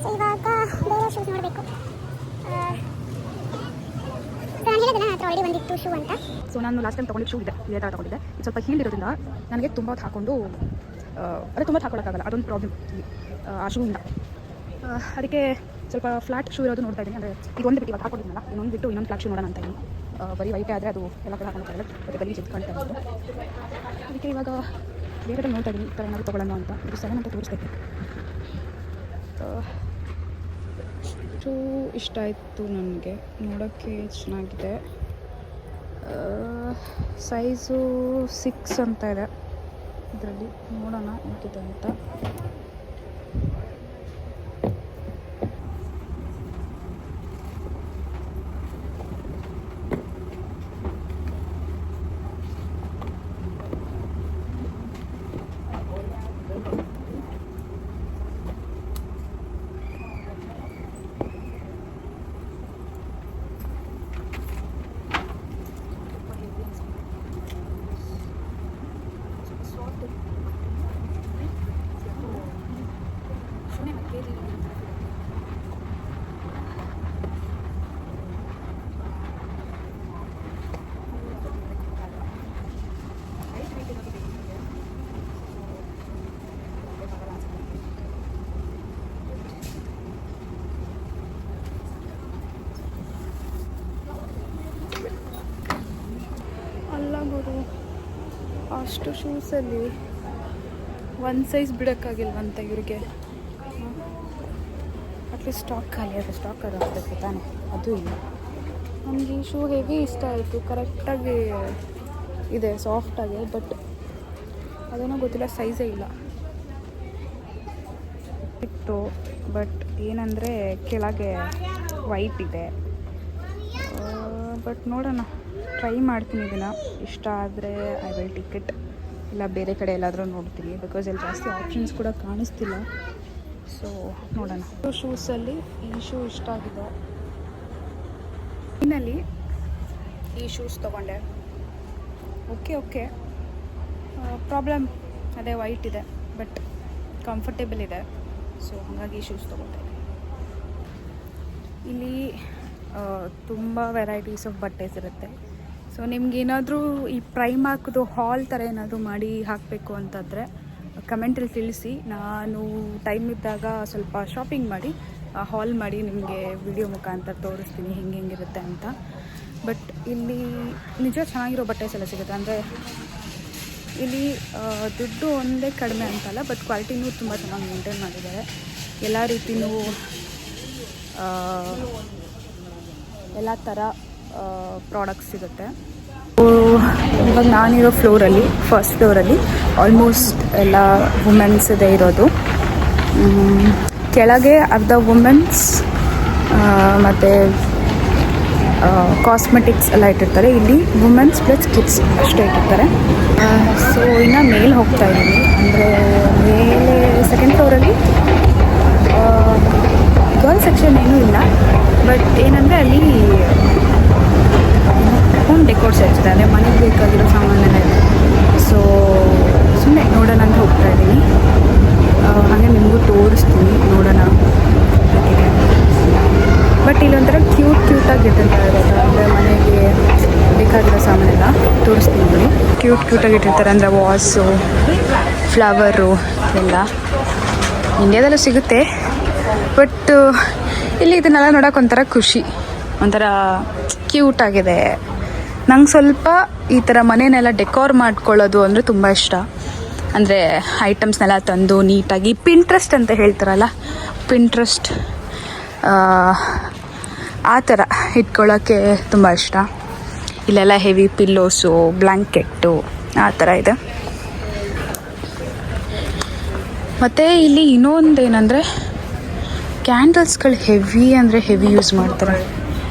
ಸೊ ಇವಾಗ ಬೇರೆ ಶೂಸ್ ನೋಡಬೇಕು. ನಾನು ಹೇಳಿದೆ ನನ್ನ ಹತ್ರ ಆಲ್ರೆಡಿ ಒಂದಿತ್ತು ಶೂ ಅಂತ. ಸೊ ನಾನು ಲಾಸ್ಟ್ ಟೈಮ್ ತೊಗೊಂಡಿದ್ದು ಶೂ ಇದೆ, ಇದೇ ಥರ ತೊಗೊಂಡಿದ್ದೆ. ಇದು ಸ್ವಲ್ಪ ಹೀಲ್ ಇರೋದ್ರಿಂದ ನನಗೆ ತುಂಬ ಹೊತ್ತು ಹಾಕ್ಕೊಂಡು ಅದೇ ತುಂಬ ಹಾಕೊಳ್ಳೋಕ್ಕಾಗಲ್ಲ, ಅದೊಂದು ಪ್ರಾಬ್ಲಮ್ ಆ ಶೂವಿಂದ. ಅದಕ್ಕೆ ಸ್ವಲ್ಪ ಫ್ಲಾಟ್ ಶೂ ಇರೋದು ನೋಡ್ತಾ ಇದ್ದೀನಿ. ಅಂದರೆ ಈಗ ಒಂದು ಬಿಟ್ಟು ಇವಾಗ ಹಾಕೊಂಡಿದ್ದೀನಲ್ಲ, ಇನ್ನೊಂದು ಬಿಟ್ಟು ಇನ್ನೊಂದು ಫ್ಲಾಟ್ ಶೂ ನೋಡೋಣ ಅಂತ ಇದ್ದೀನಿ. ಬರೀ ವೈಟೇ ಆದರೆ ಅದು ಎಲ್ಲ ಕಡೆ ಹಾಕೋಕ್ಕಾಗಲ್ಲ, ಮತ್ತು ಗಲೀಜು ಎತ್ಕೊಳ್ತಾ ಇತ್ತು. ಅದಕ್ಕೆ ಇವಾಗ ಬೇರೆ ನೋಡ್ತಾ ಇದ್ದೀನಿ, ಈ ಥರ ಏನಾದರೂ ತೊಗೊಳ್ಳೋಣ ಅಂತ. ಇದು 7 ಅಂತ ತೋರಿಸ್ತೈತೆ. ಶೂ ಇಷ್ಟ ಆಯಿತು ನನಗೆ, ನೋಡೋಕ್ಕೆ ಚೆನ್ನಾಗಿದೆ. ಸೈಜು 6 ಅಂತ ಇದೆ ಇದರಲ್ಲಿ. ನೋಡೋಣ ಹೇಗಿದೆ ಅಂತ. ಅಲ್ಲ ಗುರು, ಅಷ್ಟು ಶೂಸಲ್ಲಿ ಒಂದು ಸೈಜ್ ಬಿಡೋಕ್ಕಾಗಿಲ್ವಂತ ಇವರಿಗೆ. ಅಟ್ಲೀಸ್ಟ್ ಸ್ಟಾಕ್ ಖಾಲಿ ಆದರೆ ಸ್ಟಾಕ್ ಅದು ಆಗಬೇಕು ತಾನೆ, ಅದು ಇಲ್ಲ. ನನಗೆ ಈ ಶೂ ಹೆವಿ ಇಷ್ಟ ಆಯಿತು, ಕರೆಕ್ಟಾಗಿ ಇದೆ, ಸಾಫ್ಟಾಗಿ. ಬಟ್ ಅದೇನೋ ಗೊತ್ತಿಲ್ಲ, ಸೈಜೇ ಇಲ್ಲ ಇತ್ತು. ಬಟ್ ಏನಂದರೆ ಕೆಳಗೆ ವೈಟ್ ಇದೆ. ಬಟ್ ನೋಡೋಣ, ಟ್ರೈ ಮಾಡ್ತೀನಿ ಇದನ್ನು. ಇಷ್ಟ ಆದರೆ ಐ ವಿಲ್ ಟಿಕೆಟ್, ಇಲ್ಲ ಬೇರೆ ಕಡೆ ಎಲ್ಲಾದರೂ ನೋಡ್ತೀನಿ. ಬಿಕಾಸ್ ಇಲ್ಲಿ ಜಾಸ್ತಿ ಆಪ್ಷನ್ಸ್ ಕೂಡ ಕಾಣಿಸ್ತಿಲ್ಲ. ಸೊ ನೋಡೋಣ. ಶೂಸಲ್ಲಿ ಈ ಶೂ ಇಷ್ಟ ಆಗಿದೆ. ಇನ್ನಲ್ಲಿ ಈ ಶೂಸ್ ತೊಗೊಂಡೆ. ಓಕೆ ಪ್ರಾಬ್ಲಮ್ ಅದೇ ವೈಟ್ ಇದೆ, ಬಟ್ ಕಂಫರ್ಟೇಬಲ್ ಇದೆ. ಸೊ ಹಾಗಾಗಿ ಈ ಶೂಸ್ ತೊಗೊಂಡೆ. ಇಲ್ಲಿ ತುಂಬ ವೆರೈಟೀಸ್ ಆಫ್ ಬಟ್ಟೆಸ್ ಇರುತ್ತೆ. ಸೊ ನಿಮ್ಗೇನಾದರೂ ಈ ಪ್ರೈಮಾರ್ಕ್ದು ಹಾಲ್ ಥರ ಏನಾದರೂ ಮಾಡಿ ಹಾಕಬೇಕು ಅಂತಂದರೆ ಕಮೆಂಟಲ್ಲಿ ತಿಳಿಸಿ. ನಾನು ಟೈಮ್ ಇದ್ದಾಗ ಸ್ವಲ್ಪ ಶಾಪಿಂಗ್ ಮಾಡಿ ಹಾಲ್ ಮಾಡಿ ನಿಮಗೆ ವಿಡಿಯೋ ಮುಖಾಂತರ ತೋರಿಸ್ತೀನಿ ಹೆಂಗಿರುತ್ತೆ ಅಂತ. ಬಟ್ ಇಲ್ಲಿ ನಿಜ ಚೆನ್ನಾಗಿರೋ ಬಟ್ಟೆಸ್ ಎಲ್ಲ ಸಿಗುತ್ತೆ. ಅಂದರೆ ಇಲ್ಲಿ ದುಡ್ಡು ಒಂದೇ ಕಡಿಮೆ ಅಂತಲ್ಲ, ಬಟ್ ಕ್ವಾಲಿಟಿನೂ ತುಂಬ ಚೆನ್ನಾಗಿ ಮೇಂಟೈನ್ ಮಾಡಿದ್ದಾರೆ. ಎಲ್ಲ ರೀತಿಯೂ ಎಲ್ಲ ಥರ ಪ್ರಾಡಕ್ಟ್ಸ್ ಸಿಗುತ್ತೆ. ಇವಾಗ ನಾನಿರೋ ಫ್ಲೋರಲ್ಲಿ, ಫಸ್ಟ್ ಫ್ಲೋರಲ್ಲಿ ಆಲ್ಮೋಸ್ಟ್ ಎಲ್ಲ ವುಮೆನ್ಸ್ದೇ ಇರೋದು. ಕೆಳಗೆ ಅರ್ಧ ವುಮೆನ್ಸ್ ಮತ್ತು ಕಾಸ್ಮೆಟಿಕ್ಸ್ ಎಲ್ಲ ಇಟ್ಟಿರ್ತಾರೆ. ಇಲ್ಲಿ ವುಮೆನ್ಸ್ ಪ್ಲಸ್ ಕಿಡ್ಸ್ ಅಷ್ಟೇ ಇಟ್ಟಿರ್ತಾರೆ. ಸೊ ಇನ್ನು ಮೇಲೆ ಹೋಗ್ತಾ ಇದ್ದೀನಿ. ಅಂದರೆ ಮೇಲೆ ಸೆಕೆಂಡ್ ಫ್ಲೋರಲ್ಲಿ ಗರ್ಲ್ ಸೆಕ್ಷನ್ ಏನೂ ಇಲ್ಲ. ಬಟ್ ಏನಂದರೆ ಅಲ್ಲಿ ಹೋಮ್ ಡೆಕೋರ್ಸ್ ಇರ್ತದೆ, ಅಂದರೆ ಮನೆಗೆ ಬೇಕಾಗಿರೋ ಸಾಮಾನೆಲ್ಲ ಇದೆ. ಸೊ ಸುಮ್ಮನೆ ನೋಡೋಣ ಅಂತ ಹೋಗ್ತಾ ಇದ್ದೀನಿ. ಹಾಗೆ ನಿಮಗೂ ತೋರಿಸ್ತೀನಿ, ನೋಡೋಣ ಹೇಗಿದೆ. ಬಟ್ ಇಲ್ಲೊಂಥರ ಕ್ಯೂಟಾಗಿ ಇಟ್ಟಿರ್ತಾರೆ. ಅಂದರೆ ಮನೆಗೆ ಬೇಕಾಗಿರೋ ಸಾಮಾನೆಲ್ಲ ತೋರಿಸ್ತೀನಿ ನೋಡಿ. ಕ್ಯೂಟಾಗಿ ಇಟ್ಟಿರ್ತಾರೆ. ಅಂದರೆ ವಾಸು, ಫ್ಲವರು ಎಲ್ಲ ಇಂಡಿಯಾದಲ್ಲೂ ಸಿಗುತ್ತೆ. ಬಟ್ ಇಲ್ಲಿ ಇದನ್ನೆಲ್ಲ ನೋಡೋಕೆ ಒಂಥರ ಖುಷಿ, ಒಂಥರ ಕ್ಯೂಟಾಗಿದೆ. ನಂಗೆ ಸ್ವಲ್ಪ ಈ ಥರ ಮನೆಯನ್ನೆಲ್ಲ ಡೆಕೋರ್ ಮಾಡ್ಕೊಳ್ಳೋದು ಅಂದರೆ ತುಂಬ ಇಷ್ಟ. ಅಂದರೆ ಐಟಮ್ಸ್ನೆಲ್ಲ ತಂದು ನೀಟಾಗಿ ಪಿಂಟ್ರೆಸ್ಟ್ ಅಂತ ಹೇಳ್ತಾರಲ್ಲ, ಪಿಂಟ್ರೆಸ್ಟ್ ಆ ಥರ ಇಟ್ಕೊಳ್ಳೋಕ್ಕೆ ತುಂಬ ಇಷ್ಟ. ಇಲ್ಲೆಲ್ಲ ಹೆವಿ ಪಿಲ್ಲೋಸು, ಬ್ಲ್ಯಾಂಕೆಟ್ಟು ಆ ಥರ ಇದೆ. ಮತ್ತು ಇಲ್ಲಿ ಇನ್ನೊಂದು ಏನಂದರೆ ಕ್ಯಾಂಡಲ್ಸ್ಗಳು ಹೆವಿ ಅಂದರೆ ಹೆವಿ ಯೂಸ್ ಮಾಡ್ತಾರೆ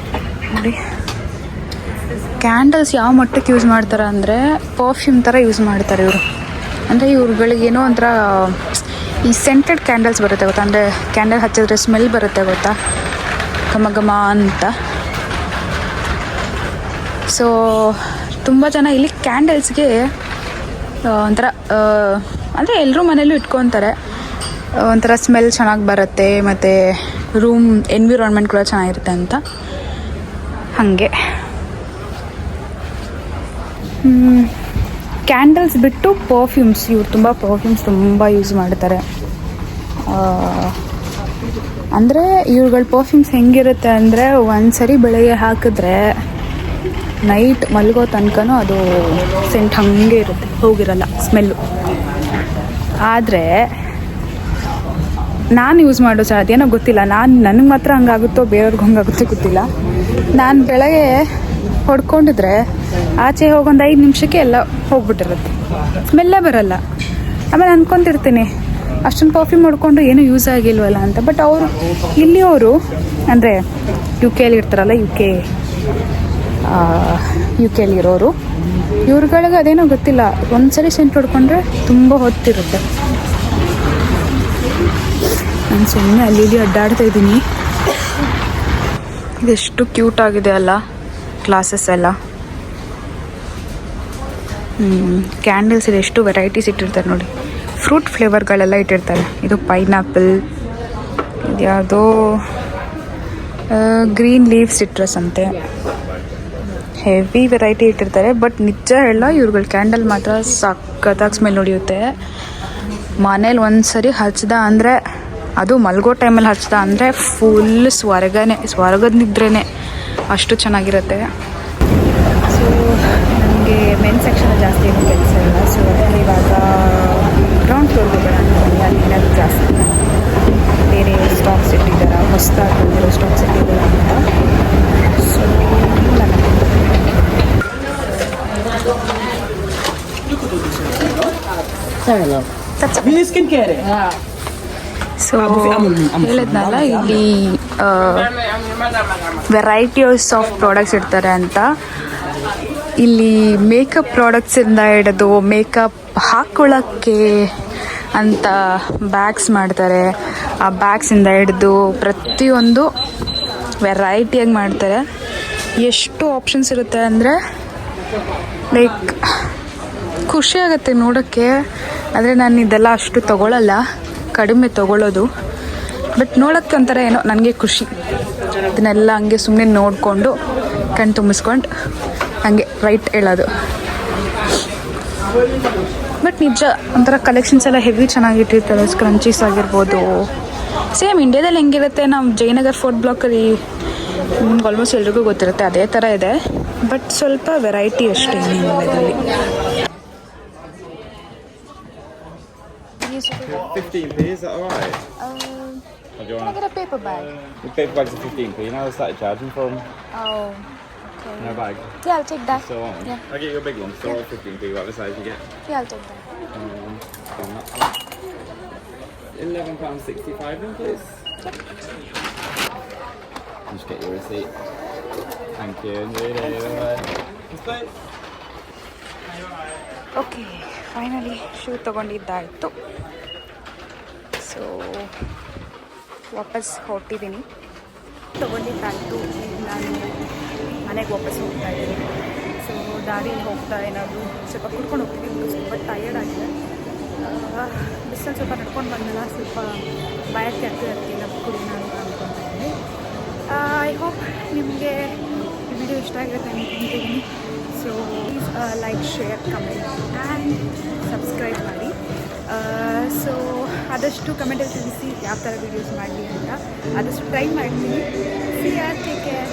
ನೋಡಿ. ಕ್ಯಾಂಡಲ್ಸ್ ಯಾವ ಮಟ್ಟಕ್ಕೆ ಯೂಸ್ ಮಾಡ್ತಾರೆ ಅಂದರೆ ಪರ್ಫ್ಯೂಮ್ ಥರ ಯೂಸ್ ಮಾಡ್ತಾರೆ ಇವರು. ಅಂದರೆ ಇವ್ರುಗಳಿಗೆ ಏನೋ ಒಂಥರ ಈ ಸೆಂಟೆಡ್ ಕ್ಯಾಂಡಲ್ಸ್ ಬರುತ್ತೆ ಗೊತ್ತಾ, ಅಂದರೆ ಕ್ಯಾಂಡಲ್ ಹಚ್ಚಿದ್ರೆ ಸ್ಮೆಲ್ ಬರುತ್ತೆ ಗೊತ್ತಾ, ಘಮ ಘಮ ಅಂತ. ಸೊ ತುಂಬ ಜನ ಇಲ್ಲಿ ಕ್ಯಾಂಡಲ್ಸ್ಗೆ ಒಂಥರ ಅಂದರೆ ಎಲ್ಲರೂ ಮನೇಲೂ ಇಟ್ಕೊತಾರೆ, ಒಂಥರ ಸ್ಮೆಲ್ ಚೆನ್ನಾಗಿ ಬರುತ್ತೆ ಮತ್ತು ರೂಮ್ ಎನ್ವಿರಾನ್ಮೆಂಟ್ ಕೂಡ ಚೆನ್ನಾಗಿರುತ್ತೆ ಅಂತ ಹಾಗೆ. ಕ್ಯಾಂಡಲ್ಸ್ ಬಿಟ್ಟು ಪರ್ಫ್ಯೂಮ್ಸ್, ಇವ್ರು ತುಂಬ ಪರ್ಫ್ಯೂಮ್ಸ್ ತುಂಬ ಯೂಸ್ ಮಾಡ್ತಾರೆ. ಅಂದರೆ ಇವ್ರುಗಳ ಪರ್ಫ್ಯೂಮ್ಸ್ ಹೆಂಗಿರುತ್ತೆ ಅಂದರೆ ಒಂದ್ಸರಿ ಬೆಳಗ್ಗೆ ಹಾಕಿದ್ರೆ ನೈಟ್ ಮಲಗೋ ತನಕನೂ ಅದು ಸೆಂಟ್ ಹಾಗೆ ಇರುತ್ತೆ, ಹೋಗಿರಲ್ಲ ಸ್ಮೆಲ್ಲು. ಆದರೆ ನಾನು ಯೂಸ್ ಮಾಡೋ ಅದೇನೋ ಗೊತ್ತಿಲ್ಲ, ನನಗೆ ಮಾತ್ರ ಹಂಗಾಗುತ್ತೋ ಬೇರೆಯವ್ರಿಗೆ ಹಂಗಾಗುತ್ತೋ ಗೊತ್ತಿಲ್ಲ. ನಾನು ಬೆಳಗ್ಗೆ ಹೊಡ್ಕೊಂಡಿದ್ರೆ ಆಚೆ ಹೋಗೊಂದು 5 ನಿಮಿಷಕ್ಕೆ ಎಲ್ಲ ಹೋಗ್ಬಿಟ್ಟಿರುತ್ತೆ, ಸ್ಮೆಲ್ಲೇ ಬರಲ್ಲ. ಆಮೇಲೆ ಅಂದ್ಕೊತಿರ್ತೀನಿ ಅಷ್ಟೊಂದು ಪರ್ಫ್ಯೂಮ್ ಹೊಡ್ಕೊಂಡು ಏನೂ ಯೂಸ್ ಆಗಿಲ್ವಲ್ಲ ಅಂತ. ಬಟ್ ಅವರು ಇಲ್ಲಿಯವರು ಅಂದರೆ ಯು ಕೆಲಿ ಇರ್ತಾರಲ್ಲ, ಯು ಕೆಲಿರೋರು, ಇವ್ರುಗಳಿಗೆ ಅದೇನೋ ಗೊತ್ತಿಲ್ಲ, ಒಂದ್ಸರಿ ಸೆಂಟ್ ಹೊಡ್ಕೊಂಡ್ರೆ ತುಂಬ ಹೊತ್ತಿರುತ್ತೆ. ನಾನು ಸುಮ್ಮನೆ ಅಲ್ಲಿ ಅಡ್ಡಾಡ್ತಾ ಇದ್ದೀನಿ. ಇದೆಷ್ಟು ಕ್ಯೂಟ್ ಆಗಿದೆ ಅಲ್ಲ ಗ್ಲಾಸಸ್ ಎಲ್ಲ. ಕ್ಯಾಂಡಲ್ಸ್ ಇಲ್ಲಿ ಎಷ್ಟು ವೆರೈಟೀಸ್ ಇಟ್ಟಿರ್ತಾರೆ ನೋಡಿ, ಫ್ರೂಟ್ ಫ್ಲೇವರ್ಗಳೆಲ್ಲ ಇಟ್ಟಿರ್ತಾರೆ. ಇದು ಪೈನಾಪಲ್, ಇದ್ಯಾವುದೋ ಗ್ರೀನ್ ಲೀವ್ ಸಿಟ್ರಸ್ ಅಂತೆ, ಹೆವಿ ವೆರೈಟಿ ಇಟ್ಟಿರ್ತಾರೆ. ಬಟ್ ನಿಜ ಹೇಳ ಇವ್ರುಗಳ ಕ್ಯಾಂಡಲ್ ಮಾತ್ರ ಸಖತ್ತಾಗಿ ಸ್ಮೆಲ್ ಹೊಡಿಯುತ್ತೆ. ಮನೇಲಿ ಒಂದ್ಸರಿ ಹಚ್ದ ಅಂದರೆ, ಅದು ಮಲ್ಗೋ ಟೈಮಲ್ಲಿ ಹಚ್ದ ಅಂದರೆ ಫುಲ್ ಸ್ವರ್ಗದ ನಿದ್ರೆನೇ, ಅಷ್ಟು ಚೆನ್ನಾಗಿರುತ್ತೆ. ಸೊ ನನಗೆ ಮೆನ್ ಸೆಕ್ಷನ್ ಜಾಸ್ತಿ ಏನು ಕೆಲಸ ಇಲ್ಲ. ಸೊ ಅದರಲ್ಲಿ ಇವಾಗ ಗ್ರೌಂಡ್ ಫ್ಲೋರ್ಗೆ ಹೋಗೋಣ ಅಂದ್ಕೊಂಡು, ಅಲ್ಲಿ ಏನಾದರೂ ಜಾಸ್ತಿ ಬೇರೆ ಸ್ಟಾಕ್ಸ್ ಇಟ್ಟಿದ್ದಾರೆ, ಹೊಸದಾಗಿ ಬಂದಿರೋ ಸ್ಟಾಕ್ಸ್ ಇಟ್ಟಿದ್ದಾರೆ ಅಂತ. ಸೊ ಸೊ ಹೇಳಿದ್ನಲ್ಲ ಇಲ್ಲಿ ವೆರೈಟೀಸ್ ಆಫ್ ಪ್ರಾಡಕ್ಟ್ಸ್ ಇಡ್ತಾರೆ ಅಂತ. ಇಲ್ಲಿ ಮೇಕಪ್ ಪ್ರಾಡಕ್ಟ್ಸಿಂದ ಹಿಡಿದು ಮೇಕಪ್ ಹಾಕ್ಕೊಳ್ಳೋಕ್ಕೆ ಅಂತ ಬ್ಯಾಗ್ಸ್ ಮಾಡ್ತಾರೆ. ಆ ಬ್ಯಾಗ್ಸಿಂದ ಹಿಡಿದು ಪ್ರತಿಯೊಂದು ವೆರೈಟಿಯಾಗಿ ಮಾಡ್ತಾರೆ. ಎಷ್ಟು ಆಪ್ಷನ್ಸ್ ಇರುತ್ತೆ ಅಂದರೆ ಲೈಕ್ ಖುಷಿ ಆಗುತ್ತೆ ನೋಡೋಕ್ಕೆ. ಆದರೆ ನಾನು ಇದೆಲ್ಲ ಅಷ್ಟು ತೊಗೊಳ್ಳಲ್ಲ, ಕಡಿಮೆ ತೊಗೊಳ್ಳೋದು. ಬಟ್ ನೋಡೋಕ್ಕೆ ಒಂಥರ ಏನೋ ನನಗೆ ಖುಷಿ. ಇದನ್ನೆಲ್ಲ ಹಂಗೆ ಸುಮ್ಮನೆ ನೋಡಿಕೊಂಡು ಕಣ್ಣು ತುಂಬಿಸ್ಕೊಂಡು ಹಂಗೆ ರೈಟ್ ಹೇಳೋದು. ಬಟ್ ನಿಜ ಒಂಥರ ಕಲೆಕ್ಷನ್ಸ್ ಎಲ್ಲ ಹೆವಿ ಚೆನ್ನಾಗಿಟ್ಟಿರ್ತಾರೆ. ಸ್ಕ್ರಂಚೀಸ್ ಆಗಿರ್ಬೋದು, ಸೇಮ್ ಇಂಡಿಯಾದಲ್ಲಿ ಹೆಂಗಿರುತ್ತೆ, ನಾವು ಜಯನಗರ್ ಫೋರ್ಟ್ ಬ್ಲಾಕಲ್ಲಿ ಆಲ್ಮೋಸ್ಟ್ ಎಲ್ರಿಗೂ ಗೊತ್ತಿರುತ್ತೆ ಅದೇ ಥರ ಇದೆ. ಬಟ್ ಸ್ವಲ್ಪ ವೆರೈಟಿ ಅಷ್ಟೇ ಇದರಲ್ಲಿ. 15p, is that alright? Can I get a paper bag? The paper bags are 15p. You know how they started charging for them? Oh, okay. No bag. Yeah, I'll take that. So on. Yeah. I'll get you a big one. So 15p, whatever size you get. Yeah, I'll take that. £11.65 then, please. Yep. Just get your receipt. Thank you. Enjoy your day. Bye-bye. Okay, finally shoe ತೊಗೊಂಡಿದ್ದಾಯಿತು. So ವಾಪಸ್ ಹೊರಟಿದ್ದೀನಿ. ತೊಗೊಂಡಿದ್ದಾಯಿತು, ನಾನು ಮನೆಗೆ ವಾಪಸ್ ಹೋಗ್ತಾ ಇದ್ದೀನಿ. So ದಾರಿಯಲ್ಲಿ ಹೋಗ್ತಾ ಏನಾದರೂ ಸ್ವಲ್ಪ ಕುಡ್ಕೊಂಡು ಹೋಗ್ತೀನಿ, ಸ್ವಲ್ಪ ಟಯರ್ಡ್ ಆಗಿದೆ. ಬಿಸಿಲು ಸ್ವಲ್ಪ ನಡ್ಕೊಂಡು ಬಂದಲ್ಲ, ಸ್ವಲ್ಪ ಬಾಯಕ್ಕೆ ಆಗ್ತಿಲ್ಲ ಕುಡಿನ ಅಂತ ಅಂದ್ಕೊತಾ ಇದ್ದೀನಿ. ಐ ಹೋಪ್ ನಿಮಗೆ ಈ ವಿಡಿಯೋ ಇಷ್ಟ ಆಗಿರುತ್ತೆ ಅಂದ್ಕೊಂಡಿದ್ದೀನಿ. So please like, share, comment and subscribe ಮಾಡಿ. ಸೊ ಆದಷ್ಟು ಕಮೆಂಟಲ್ಲಿ ತಿಳಿಸಿ ಯಾವ ಥರ ವೀಡಿಯೋಸ್ ಮಾಡಲಿ ಅಂತ. ಆದಷ್ಟು ಟ್ರೈ ಮಾಡ್ತೀನಿ. See you, take care.